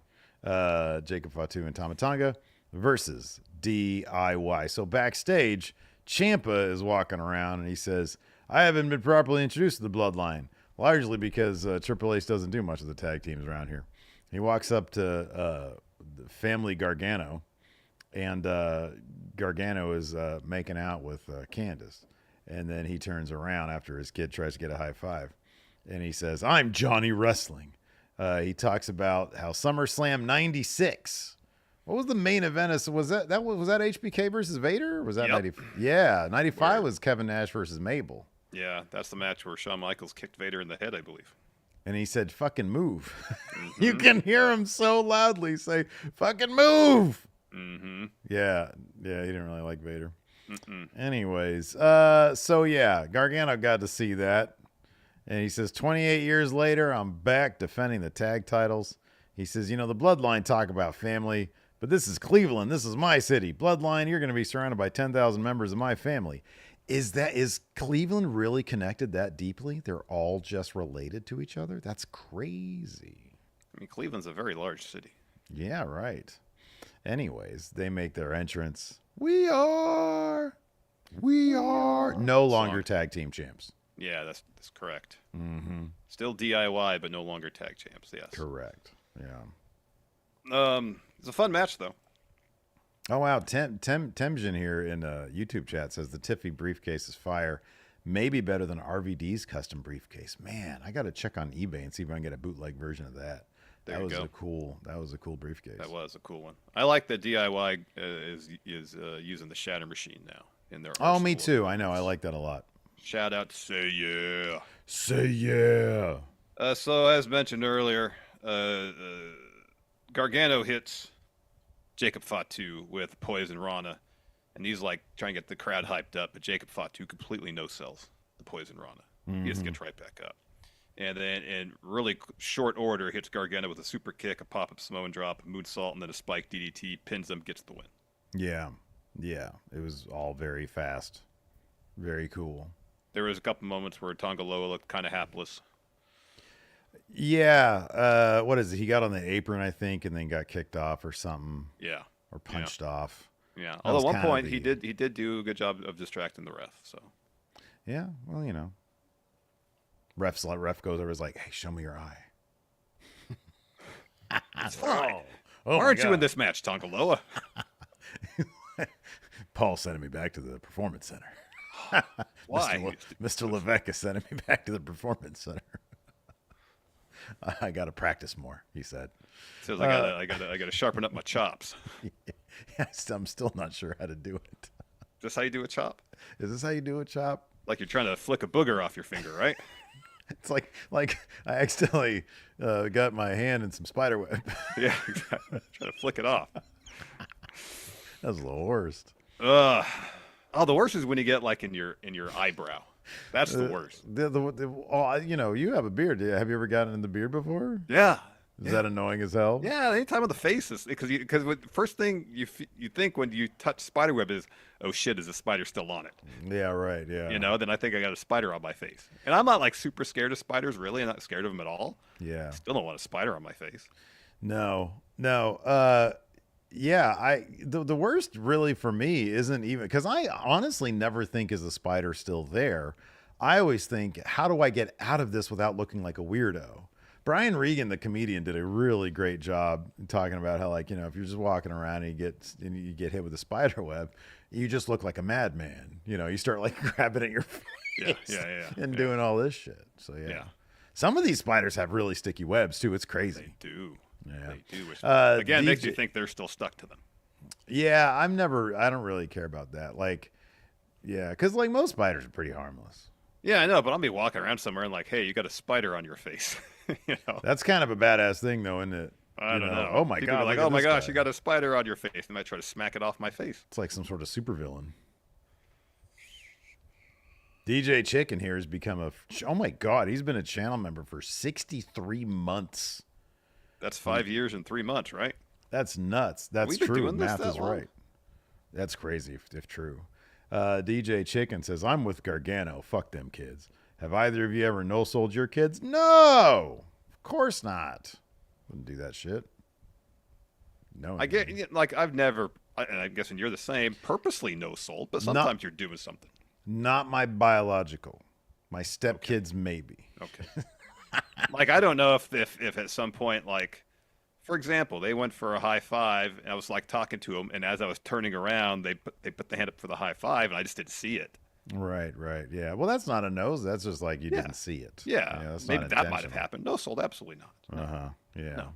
Jacob Fatu and Tama Tonga versus DIY. So backstage, Ciampa is walking around and he says, I haven't been properly introduced to the Bloodline, largely because Triple H doesn't do much of the tag teams around here. He walks up to the family Gargano, and Gargano is making out with Candace. And then he turns around after his kid tries to get a high five. And he says, I'm Johnny Wrestling. He talks about how SummerSlam 96. What was the main event? Was that HBK versus Vader? Was that 95? Yeah, 95 was Kevin Nash versus Mabel. Yeah, that's the match where Shawn Michaels kicked Vader in the head, I believe. And he said, fucking move. Mm-hmm. You can hear him so loudly say, fucking move. Mm-hmm. Yeah, he didn't really like Vader. Mm-mm. Anyways, so yeah, Gargano got to see that. And he says, 28 years later, I'm back defending the tag titles. He says, the Bloodline talk about family, but this is Cleveland. This is my city. Bloodline, you're going to be surrounded by 10,000 members of my family. Is Cleveland really connected that deeply? They're all just related to each other? That's crazy. I mean, Cleveland's a very large city. Yeah, right. Anyways, they make their entrance. We are no longer tag team champs. Yeah, that's correct. Mm-hmm. Still DIY, but no longer tag champs. Yes, correct. Yeah. It's a fun match though. Oh wow, Temjin here in YouTube chat says the Tiffy briefcase is fire. Maybe better than RVD's custom briefcase. Man, I got to check on eBay and see if I can get a bootleg version of that. That was a cool briefcase. That was a cool one. I like that DIY is using the Shatter Machine now in their. Oh, me too. I know. I like that a lot. Shout out to Say Yeah. Say yeah. So as mentioned earlier, Gargano hits Jacob Fatu with Poison Rana, and he's like trying to get the crowd hyped up, but Jacob Fatu completely no-sells the Poison Rana. Mm-hmm. He just gets right back up. And then in really short order, hits Gargano with a super kick, a pop-up Samoan drop, a moonsault, and then a spike DDT, pins him, gets the win. Yeah. It was all very fast. Very cool. There was a couple moments where Tonga Loa looked kind of hapless. Yeah. What is it? He got on the apron, I think, and then got kicked off or something. Yeah. Or punched off. Yeah. Although at one point he did do a good job of distracting the ref. So. Yeah. Well, Ref goes over, is like, hey, show me your eye. That's fine. Why aren't you in this match, Tonga Loa? Paul sending me back to the Performance Center. Why? Mr. Levesque is sending me back to the Performance Center. I got to practice more, he said. Says I gotta sharpen up my chops. Yes, I'm still not sure how to do it. Is this how you do a chop? Is this how you do a chop? Like you're trying to flick a booger off your finger, right? It's like I accidentally got my hand in some spider web. Yeah, exactly. Trying to flick it off. That was the worst. The worst is when you get like in your eyebrow. That's the worst. You have a beard. Have you ever gotten in the beard before? Yeah. Is that annoying as hell? Yeah, anytime on the face is because the first thing you think when you touch spider web is, oh shit, is the spider still on it? Yeah, right. Yeah. Then I think I got a spider on my face, and I'm not like super scared of spiders. Really, I'm not scared of them at all. Yeah. I still don't want a spider on my face. No. Yeah, the worst really for me isn't even because I honestly never think is the spider still there. I always think, how do I get out of this without looking like a weirdo? Brian Regan, the comedian, did a really great job talking about how, if you're just walking around and you get hit with a spider web, you just look like a madman. You start grabbing at your face and doing all this shit. So yeah. Some of these spiders have really sticky webs too. It's crazy. They do. Yeah. They do. Again, makes you think they're still stuck to them. Yeah, I don't really care about that. Because most spiders are pretty harmless. Yeah, I know, but I'll be walking around somewhere and hey, you got a spider on your face. That's kind of a badass thing, though, isn't it? I don't know. Oh my People God! be like, oh my gosh, you got a spider on your face. They might try to smack it off my face. It's like some sort of supervillain. DJ Chicken here has become oh my God, he's been a channel member for 63 months. That's 5 years and 3 months, right? That's nuts. That's true. Math is right. That's crazy if true. DJ Chicken says, I'm with Gargano. Fuck them kids. Have either of you ever no-sold your kids? No! Of course not. Wouldn't do that shit. No. I get, like, I've never, and I'm guessing you're the same, purposely no-sold, but sometimes you're doing something. Not my biological. My stepkids, maybe. Okay. Like, I don't know if at some point, like, for example, they went for a high five, and I was, like, talking to them, and as I was turning around, they put the hand up for the high five, and I just didn't see it. Right. Yeah. Well, that's not a nose. That's just like you didn't see it. Yeah. Maybe that might have happened. No sold, absolutely not. No. Yeah.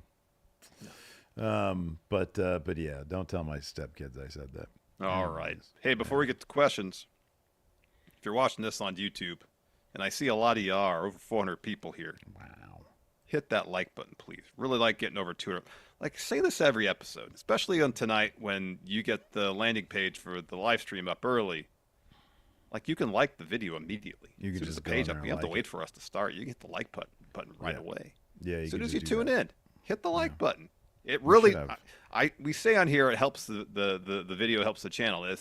No. But yeah, don't tell my stepkids I said that. All right. Hey, before we get to questions, if you're watching this on YouTube, and I see a lot of you are, over 400 people here. Wow. Hit that like button, please. Really like getting over 200. Like, say this every episode, especially on tonight when you get the landing page for the live stream up early. Like, you can like the video immediately. You can just the page up. You have to wait for us to start. You get the like button right away. Yeah. As soon as you tune in, hit the like button. It really, we say on here, it helps the video helps the channel. I'm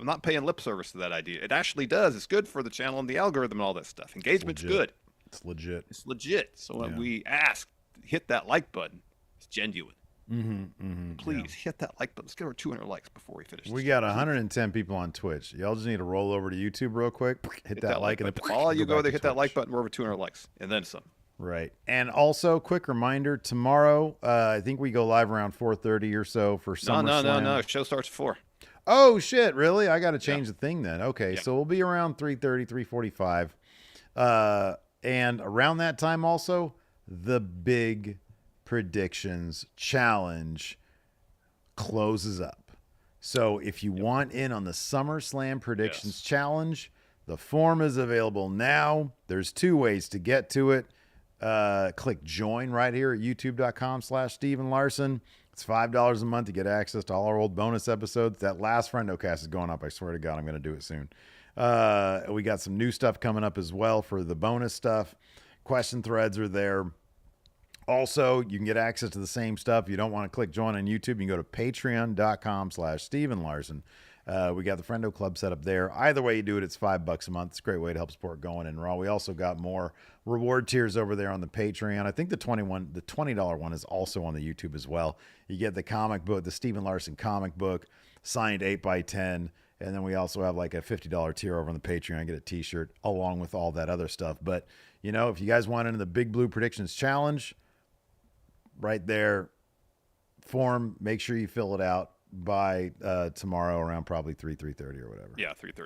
not paying lip service to that idea. It actually does. It's good for the channel and the algorithm and all that stuff. Engagement's good. It's legit. It's legit. So when we ask, hit that like button. It's genuine. Please hit that like button. Let's get over 200 likes before we finish. We got 110 people on Twitch. Y'all just need to roll over to YouTube real quick. Hit that like and then all you go there, hit that like button. We're over 200 likes and then some. Right. And also, quick reminder, tomorrow, I think we go live around 4:30 or so for Summerslam. No. Show starts at 4. Oh, shit. Really? I got to change the thing then. Okay. So we'll be around 3:30, 3:45. And around that time also, the big predictions challenge closes up. So if you want in on the SummerSlam predictions challenge, the form is available now. There's 2 ways to get to it. Click join right here at youtube.com/Steven Larson. It's $5 a month to get access to all our old bonus episodes. That last Friendo cast is going up. I swear to God, I'm going to do it soon. We got some new stuff coming up as well for the bonus stuff. Question threads are there. Also, you can get access to the same stuff. You don't want to click join on YouTube. You can go to patreon.com/Steven Larson. We got the Friendo Club set up there. Either way you do it, it's $5 a month. It's a great way to help support Going in Raw. We also got more reward tiers over there on the Patreon. I think the $20 one is also on the YouTube as well. You get the comic book, the Steven Larson comic book, signed 8x10. And then we also have like a $50 tier over on the Patreon. I get a t-shirt along with all that other stuff. But, you know, if you guys want into the Big Blue Predictions Challenge, right there, form, make sure you fill it out by tomorrow around probably 3:30 or whatever. Yeah, 3:30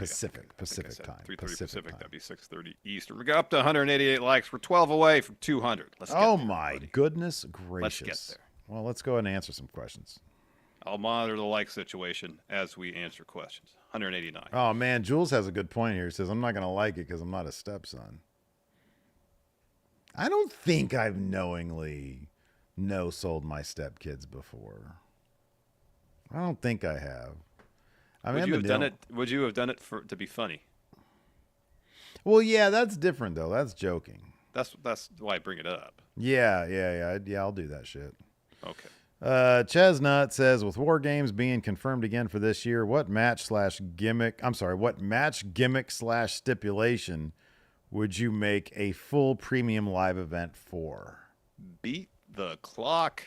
Pacific time. 3:30 Pacific. That'd be 6:30 Eastern. We got up to 188 likes. We're 12 away from 200. Let's get there, my goodness gracious. Let's get there. Well, let's go ahead and answer some questions. I'll monitor the like situation as we answer questions. 189. Oh man, Jules has a good point here. He says, I'm not going to like it because I'm not a stepson. I don't think I've knowingly no-sold my stepkids before. I don't think I have. I mean, would you have done it to be funny? Well, yeah, that's different though. That's joking. That's why I bring it up. Yeah. I'll do that shit. Okay. Chestnut says, with War Games being confirmed again for this year, what match gimmick / stipulation would you make a full premium live event for? Beat the clock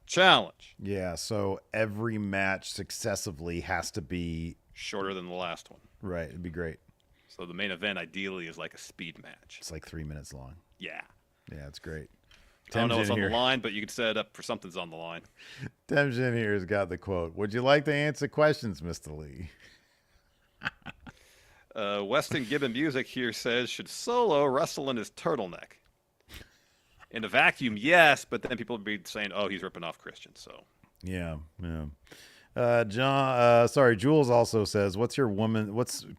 challenge. Yeah, so every match successively has to be shorter than the last one. Right, it'd be great. So the main event ideally is like a speed match. It's like 3 minutes long. Yeah, it's great. I don't know what's on the line, but you can set it up for something's on the line. Tim's in here has got the quote. Would you like to answer questions, Mr. Lee? Weston Gibbon Music here says, should Solo wrestle in his turtleneck? In a vacuum, yes, but then people would be saying, oh, he's ripping off Christian. So yeah. Jules also says, what's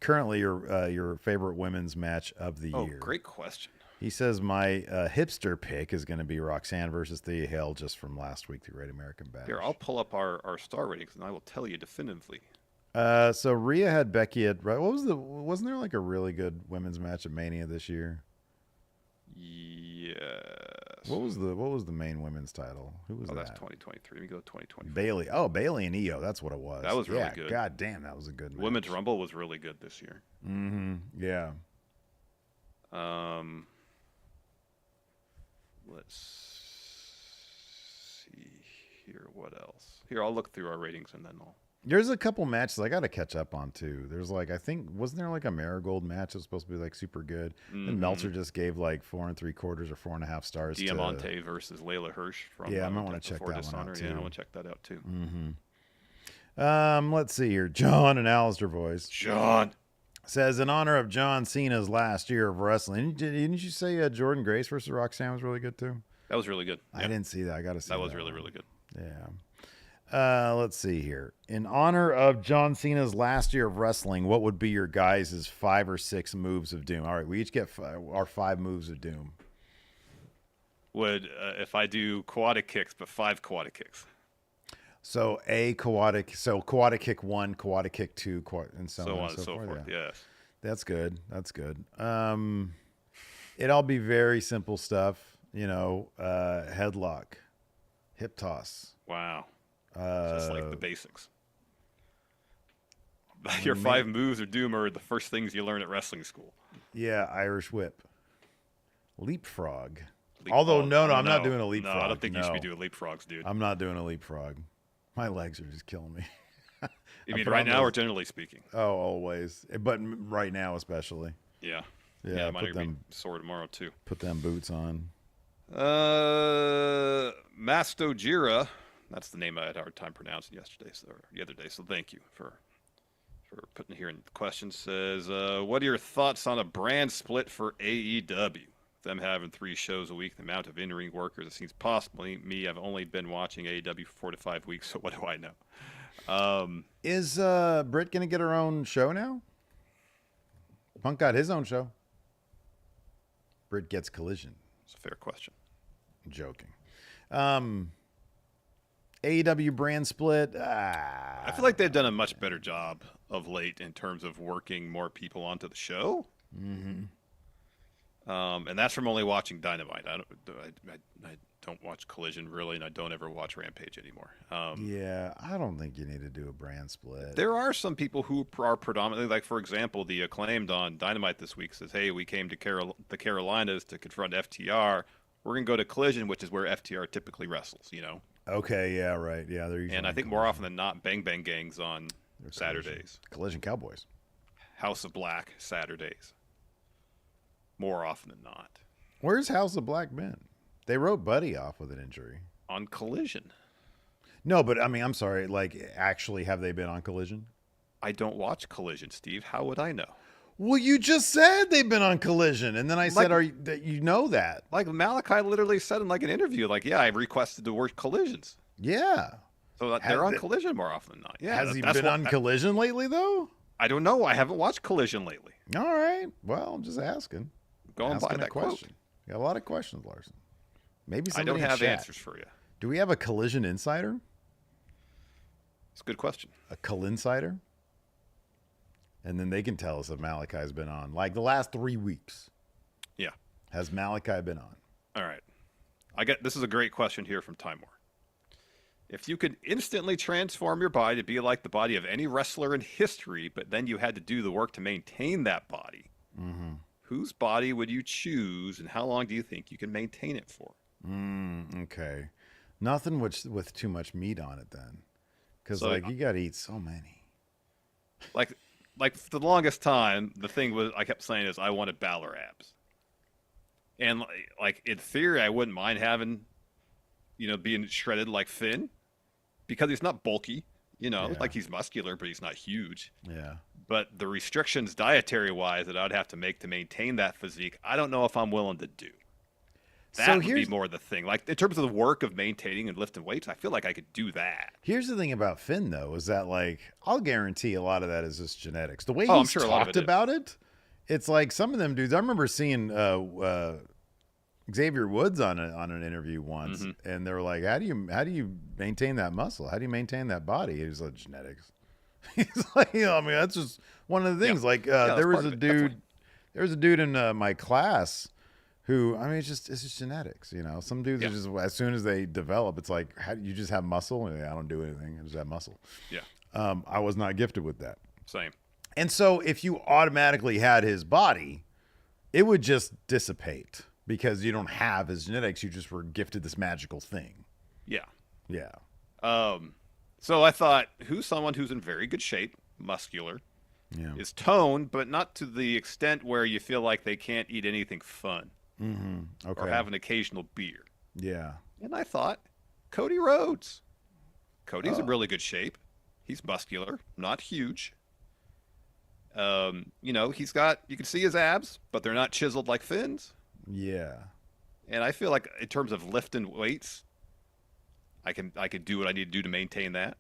currently your favorite women's match of the year? Great question. He says my hipster pick is going to be Roxanne versus Thea Hale, just from last week, the Great American Bash. Here, I'll pull up our star ratings, and I will tell you definitively. So Rhea had Becky at wasn't there like a really good women's match at Mania this year? Yes. What was the main women's title? Who was that? That's 2023. Let me go 2020. Bailey. Oh, Bailey and Io. That's what it was. That was really good. God damn, that was a good match. Women's Rumble was really good this year. Mm-hmm. Yeah. Let's see here. What else? Here, I'll look through our ratings and then I'll. There's a couple matches I got to catch up on too. There's like, I think, wasn't there like a Marigold match that was supposed to be like super good? Mm-hmm. And Meltzer just gave like 4 3/4 or 4.5 stars. Diamante versus Layla Hirsch from I might want to check that one out too. Yeah, I want to check that out too. Mm-hmm. Let's see here. John and Alistair voice. John says, in honor of John Cena's last year of wrestling, didn't you say Jordan Grace versus Roxanne was really good too? That was really good. I didn't see that. I got to see that. That was really, really good. Yeah. Let's see here. In honor of John Cena's last year of wrestling, what would be your guys' 5 or 6 moves of doom? All right, we each get our 5 moves of doom. Would if I do quad kicks, but 5 quad kicks. So quad kick 1, quad kick 2, and so on and so forth. Yeah. Yes. That's good. That's good. It'll be very simple stuff. Headlock, hip toss. Wow. Just like the basics. Your 5 moves of doom are the first things you learn at wrestling school. Yeah, Irish whip. Leapfrog. Although, no, I'm not doing a leapfrog. No, I don't think you should be doing leapfrogs, dude. I'm not doing a leapfrog. My legs are just killing me. You mean right now or generally speaking? Oh, always. But right now especially. Yeah. Yeah, mine are going to be sore tomorrow too. Put them boots on. Masto Jira. That's the name I had a hard time pronouncing the other day. So thank you for putting it here in the question. Says, what are your thoughts on a brand split for AEW? Them having 3 shows a week, the amount of in-ring workers, it seems possible. Me, I've only been watching AEW for 4 to 5 weeks, so what do I know? Is Britt going to get her own show now? Punk got his own show. Britt gets Collision. It's a fair question. I'm joking. AEW brand split. I feel like they've done a much better job of late in terms of working more people onto the show. Mm-hmm. And that's from only watching Dynamite. I don't watch Collision really, and I don't ever watch Rampage anymore. Yeah, I don't think you need to do a brand split. There are some people who are predominantly, like for example, the Acclaimed on Dynamite this week says, "Hey, we came to the Carolinas to confront FTR. We're gonna go to Collision, which is where FTR typically wrestles." Okay, yeah, right, yeah. They're usually and I think more often than not, Bang Bang Gang's on Saturdays. Collision Cowboys. House of Black Saturdays. More often than not. Where's House of Black been? They wrote Buddy off with an injury. On Collision. No, but I mean, I'm sorry. Like, actually, have they been on Collision? I don't watch Collision, Steve. How would I know? Well, you just said they've been on Collision, and then I said, that you know that? Like Malachi literally said in like an interview, like, yeah, I requested the word collisions. Yeah. So they're on Collision more often than not. Yeah. Has he been on Collision lately, though? I don't know. I haven't watched Collision lately. All right. Well, I'm just asking. Going by that question. You got a lot of questions, Larson. Maybe I don't have answers for you. Do we have a Collision insider? It's a good question. A Collinsider? And then they can tell us if Malachi's been on. Like the last 3 weeks. Yeah. Has Malachi been on? All right. This is a great question here from Timor. If you could instantly transform your body to be like the body of any wrestler in history, but then you had to do the work to maintain that body, whose body would you choose, and how long do you think you can maintain it for? Okay. Nothing with too much meat on it then. Because, you got to eat so many. Like for the longest time, the thing I kept saying is I wanted Balor abs. And, like, in theory, I wouldn't mind having, being shredded like Finn. Because he's not bulky, like he's muscular, but he's not huge. Yeah. But the restrictions dietary-wise that I'd have to make to maintain that physique, I don't know if I'm willing to do. That would be more the thing. Like, in terms of the work of maintaining and lifting weights, I feel like I could do that. Here's the thing about Finn, though, is that, I'll guarantee a lot of that is just genetics. The way he's talked about it it's like some of them dudes. I remember seeing Xavier Woods on an interview once, and they were like, "How do you maintain that muscle? How do you maintain that body?" He was like, "Genetics." He's like, I mean, that's just one of the things. Like, there was a dude in my class who, I mean, it's just genetics. Some dudes are just, as soon as they develop, it's like, how do you just have muscle? And I don't do anything. I just have muscle. Yeah. I was not gifted with that. Same. And so if you automatically had his body, it would just dissipate because you don't have his genetics. You just were gifted this magical thing. Yeah. Yeah. So I thought, who's someone who's in very good shape, muscular, is toned, but not to the extent where you feel like they can't eat anything fun or have an occasional beer. Yeah. And I thought, Cody Rhodes. Cody's in really good shape. He's muscular, not huge. He's got, you can see his abs, but they're not chiseled like Finn's. Yeah. And I feel like in terms of lifting weights, I could do what I need to do to maintain that.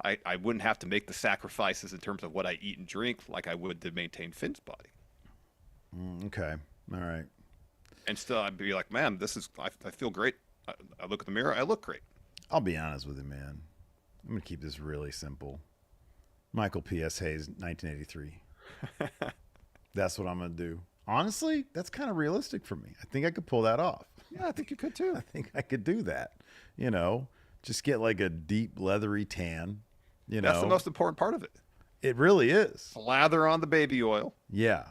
I wouldn't have to make the sacrifices in terms of what I eat and drink like I would to maintain Finn's body. Okay. All right. And still, I'd be like, man, I feel great. I look at the mirror, I look great. I'll be honest with you, man. I'm going to keep this really simple. Michael P.S. Hayes, 1983. That's what I'm going to do. Honestly, that's kind of realistic for me. I think I could pull that off. Yeah, I think you could too. I think I could do that. Just get like a deep leathery tan. That's the most important part of it. It really is. Slather on the baby oil. Yeah.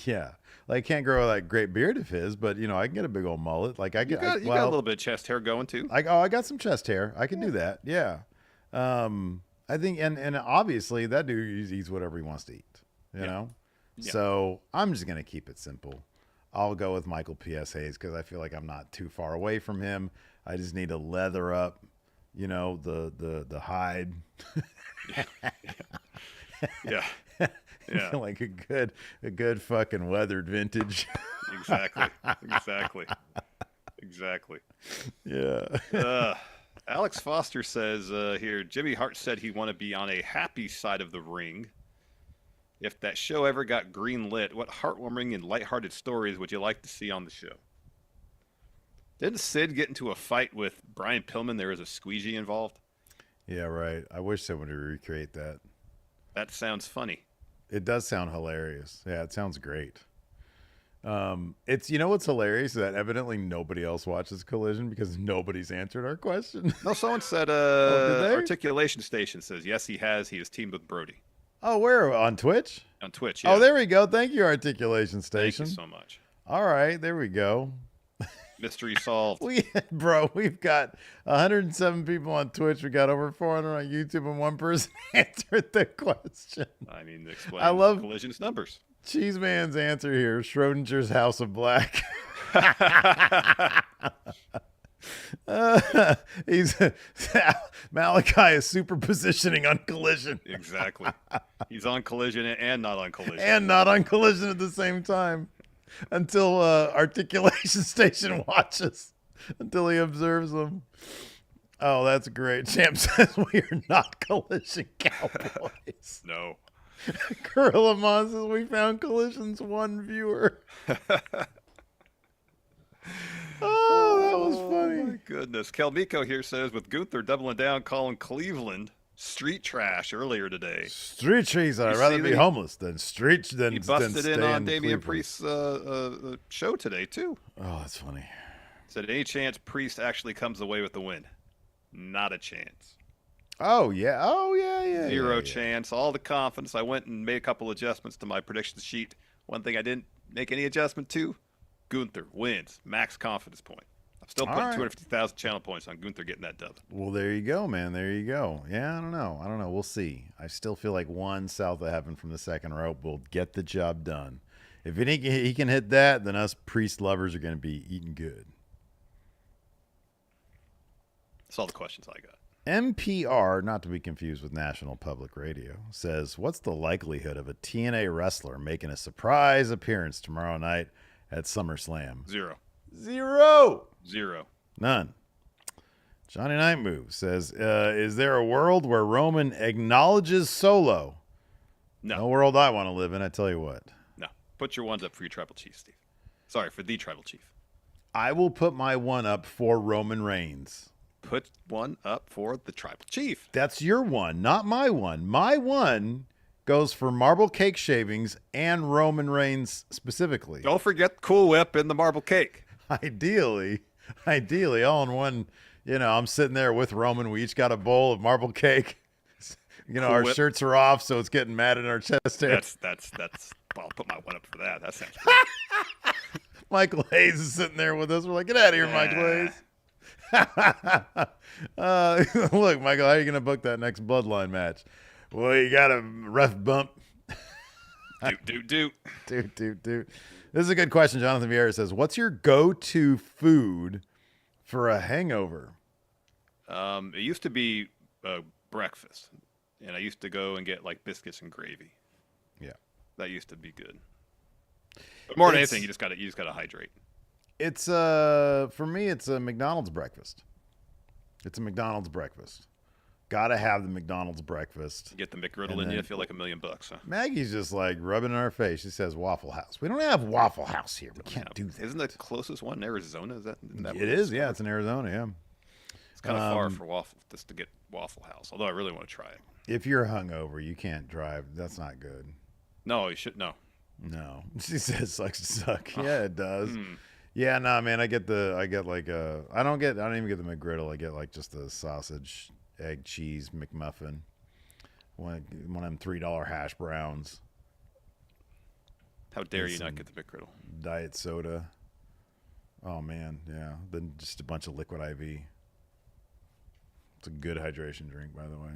Yeah. Like, I can't grow that great beard of his, but I can get a big old mullet. Like you got a little bit of chest hair going too. I got some chest hair. I can do that. Yeah. I think, and obviously that dude eats whatever he wants to eat, you know? Yeah. So I'm just going to keep it simple. I'll go with Michael P.S. Hayes because I feel like I'm not too far away from him. I just need to leather up, the hide. Yeah. Like a good fucking weathered vintage. Exactly. Yeah. Alex Foster says here, Jimmy Hart said he wanted to be on a happy side of the ring. If that show ever got green-lit, what heartwarming and lighthearted stories would you like to see on the show? Didn't Sid get into a fight with Brian Pillman? There was a squeegee involved. Yeah, right. I wish someone would recreate that. That sounds funny. It does sound hilarious. Yeah, it sounds great. It's what's hilarious is that evidently nobody else watches Collision because nobody's answered our question. No, someone said Articulation Station says yes, he has. He has teamed with Brody. Oh, where? On Twitch? On Twitch, yeah. Oh, there we go. Thank you, Articulation Station. Thank you so much. All right, there we go. Mystery solved. We've got 107 people on Twitch. We got over 400 on YouTube, and one person answered the question. I mean, explain. I love Collision's numbers. Cheese Man's answer here: Schrodinger's House of Black. Malachi is super positioning on Collision. Exactly. He's on Collision and not on Collision. And not on Collision at the same time. Until Articulation Station watches. Until he observes them. Oh, that's great. Champ says we are not Collision Cowboys. No. Gorilla Mon says we found Collision's one viewer. Oh, that was funny. Oh, my goodness. Kelmiko here says, with Gunther doubling down, calling Cleveland street trash earlier today. Street trees. I'd rather be homeless than street than he busted than in on Damian Priest's show today, too. Oh, that's funny. Said, any chance Priest actually comes away with the win? Not a chance. Oh, yeah. Oh, yeah. Zero chance. All the confidence. I went and made a couple adjustments to my prediction sheet. One thing I didn't make any adjustment to, Gunther wins. Max confidence point. I'm still putting 250,000 channel points on Gunther getting that dub. Well, there you go, man. There you go. Yeah, I don't know. We'll see. I still feel like one south of heaven from the second rope will get the job done. If he can hit that, then us Priest lovers are going to be eating good. That's all the questions I got. NPR, not to be confused with National Public Radio, says, what's the likelihood of a TNA wrestler making a surprise appearance tomorrow night at SummerSlam? Zero. None. Johnny Night Move says, is there a world where Roman acknowledges Solo? No. No world I want to live in, I tell you what. No. Put your ones up for your Tribal Chief, Steve. Sorry, for the Tribal Chief. I will put my one up for Roman Reigns. Put one up for the Tribal Chief. That's your one, not my one. My one goes for marble cake shavings and Roman Reigns specifically. Don't forget Cool Whip and the marble cake. Ideally, all in one. You know, I'm sitting there with Roman. We each got a bowl of marble cake. You know, Cool our Whip. shirts are off, so it's getting mad in our chest hair. That's. I'll put my one up for that. That sounds great. Michael Hayes is sitting there with us. We're like, get out of here, Michael Hayes. Look, Michael, how are you going to book that next Bloodline match? Well, you got a ref bump. Doot. This is a good question. Jonathan Vieira says, what's your go-to food for a hangover? It used to be breakfast, and I used to go and get like biscuits and gravy. Yeah, that used to be good. But more than anything, you just gotta hydrate. It's for me, it's a McDonald's breakfast. It's a McDonald's breakfast. Gotta have the McDonald's breakfast. Get the McGriddle in you, feel like $1 million, huh? Maggie's just like rubbing in our face. She says Waffle House. We don't have Waffle House here. We can't do that. Isn't the closest one in Arizona? Isn't that it is, yeah. It's in Arizona, yeah. It's kind of far for just to get Waffle House, although I really want to try it. If you're hungover, you can't drive. That's not good. No, you should. No. She says sucks to suck. Yeah, it does. Yeah, no, man. I don't even get the McGriddle. I get like just the sausage, egg, cheese McMuffin. One of them $3 hash browns. How dare you not get the McGriddle? Diet soda. Oh man, yeah. Then just a bunch of liquid IV. It's a good hydration drink, by the way.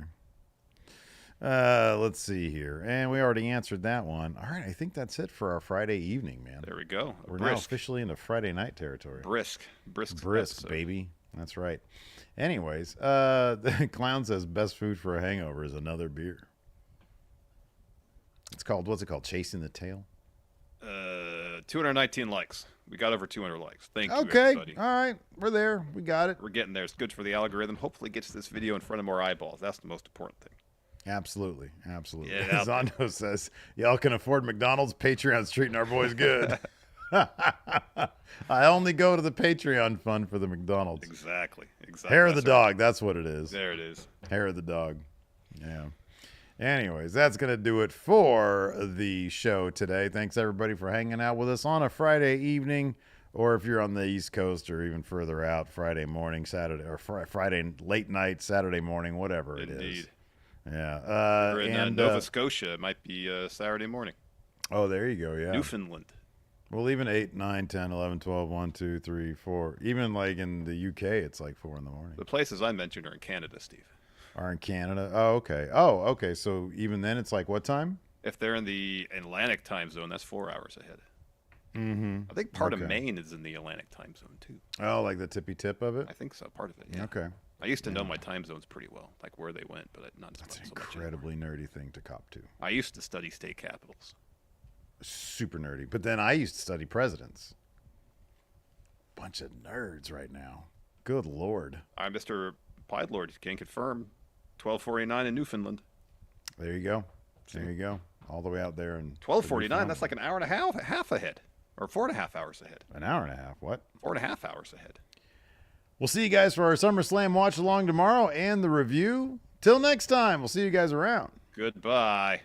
Let's see here. And we already answered that one. All right, I think that's it for our Friday evening, man. There we go. We're now officially into Friday night territory. Brisk, baby. That's right. Anyways, the clown says best food for a hangover is another beer. What's it called? Chasing the Tail? 219 likes. We got over 200 likes. Thank you, okay. everybody. All right. We're there. We got it. We're getting there. It's good for the algorithm. Hopefully it gets this video in front of more eyeballs. That's the most important thing. Absolutely. Yeah, Zondo says, y'all can afford McDonald's. Patreon's treating our boys good. I only go to the Patreon fund for the McDonald's. Exactly. Hair of the dog. That's what it is. There it is. Hair of the dog. Yeah. Anyways, that's going to do it for the show today. Thanks, everybody, for hanging out with us on a Friday evening, or if you're on the East Coast or even further out, Friday morning, Saturday, or Friday late night, Saturday morning, whatever it is. Indeed. Yeah. We're in Nova Scotia. It might be Saturday morning. Oh, there you go. Yeah. Newfoundland. Well, even 8, 9, 10, 11, 12, 1, 2, 3, 4. Even like in the UK, it's like 4 in the morning. The places I mentioned are in Canada, Steve. Are in Canada? Oh, okay. Oh, okay. So even then, it's like what time? If they're in the Atlantic time zone, that's 4 hours ahead. Mm-hmm. I think part of Maine is in the Atlantic time zone, too. Oh, like the tippy tip of it? I think so. Part of it, yeah. Okay. I used to know my time zones pretty well, like where they went, but not as much. That's an incredibly nerdy thing to cop to. I used to study state capitals. Super nerdy. But then I used to study presidents. Bunch of nerds right now. Good Lord. I'm Mr. Pied Lord. Can confirm. 1249 in Newfoundland. There you go. There you go. All the way out there in 1249. That's like an hour and a half ahead, or 4.5 hours ahead. An hour and a half. What? 4.5 hours ahead. We'll see you guys for our SummerSlam watch along tomorrow and the review. Till next time, we'll see you guys around. Goodbye.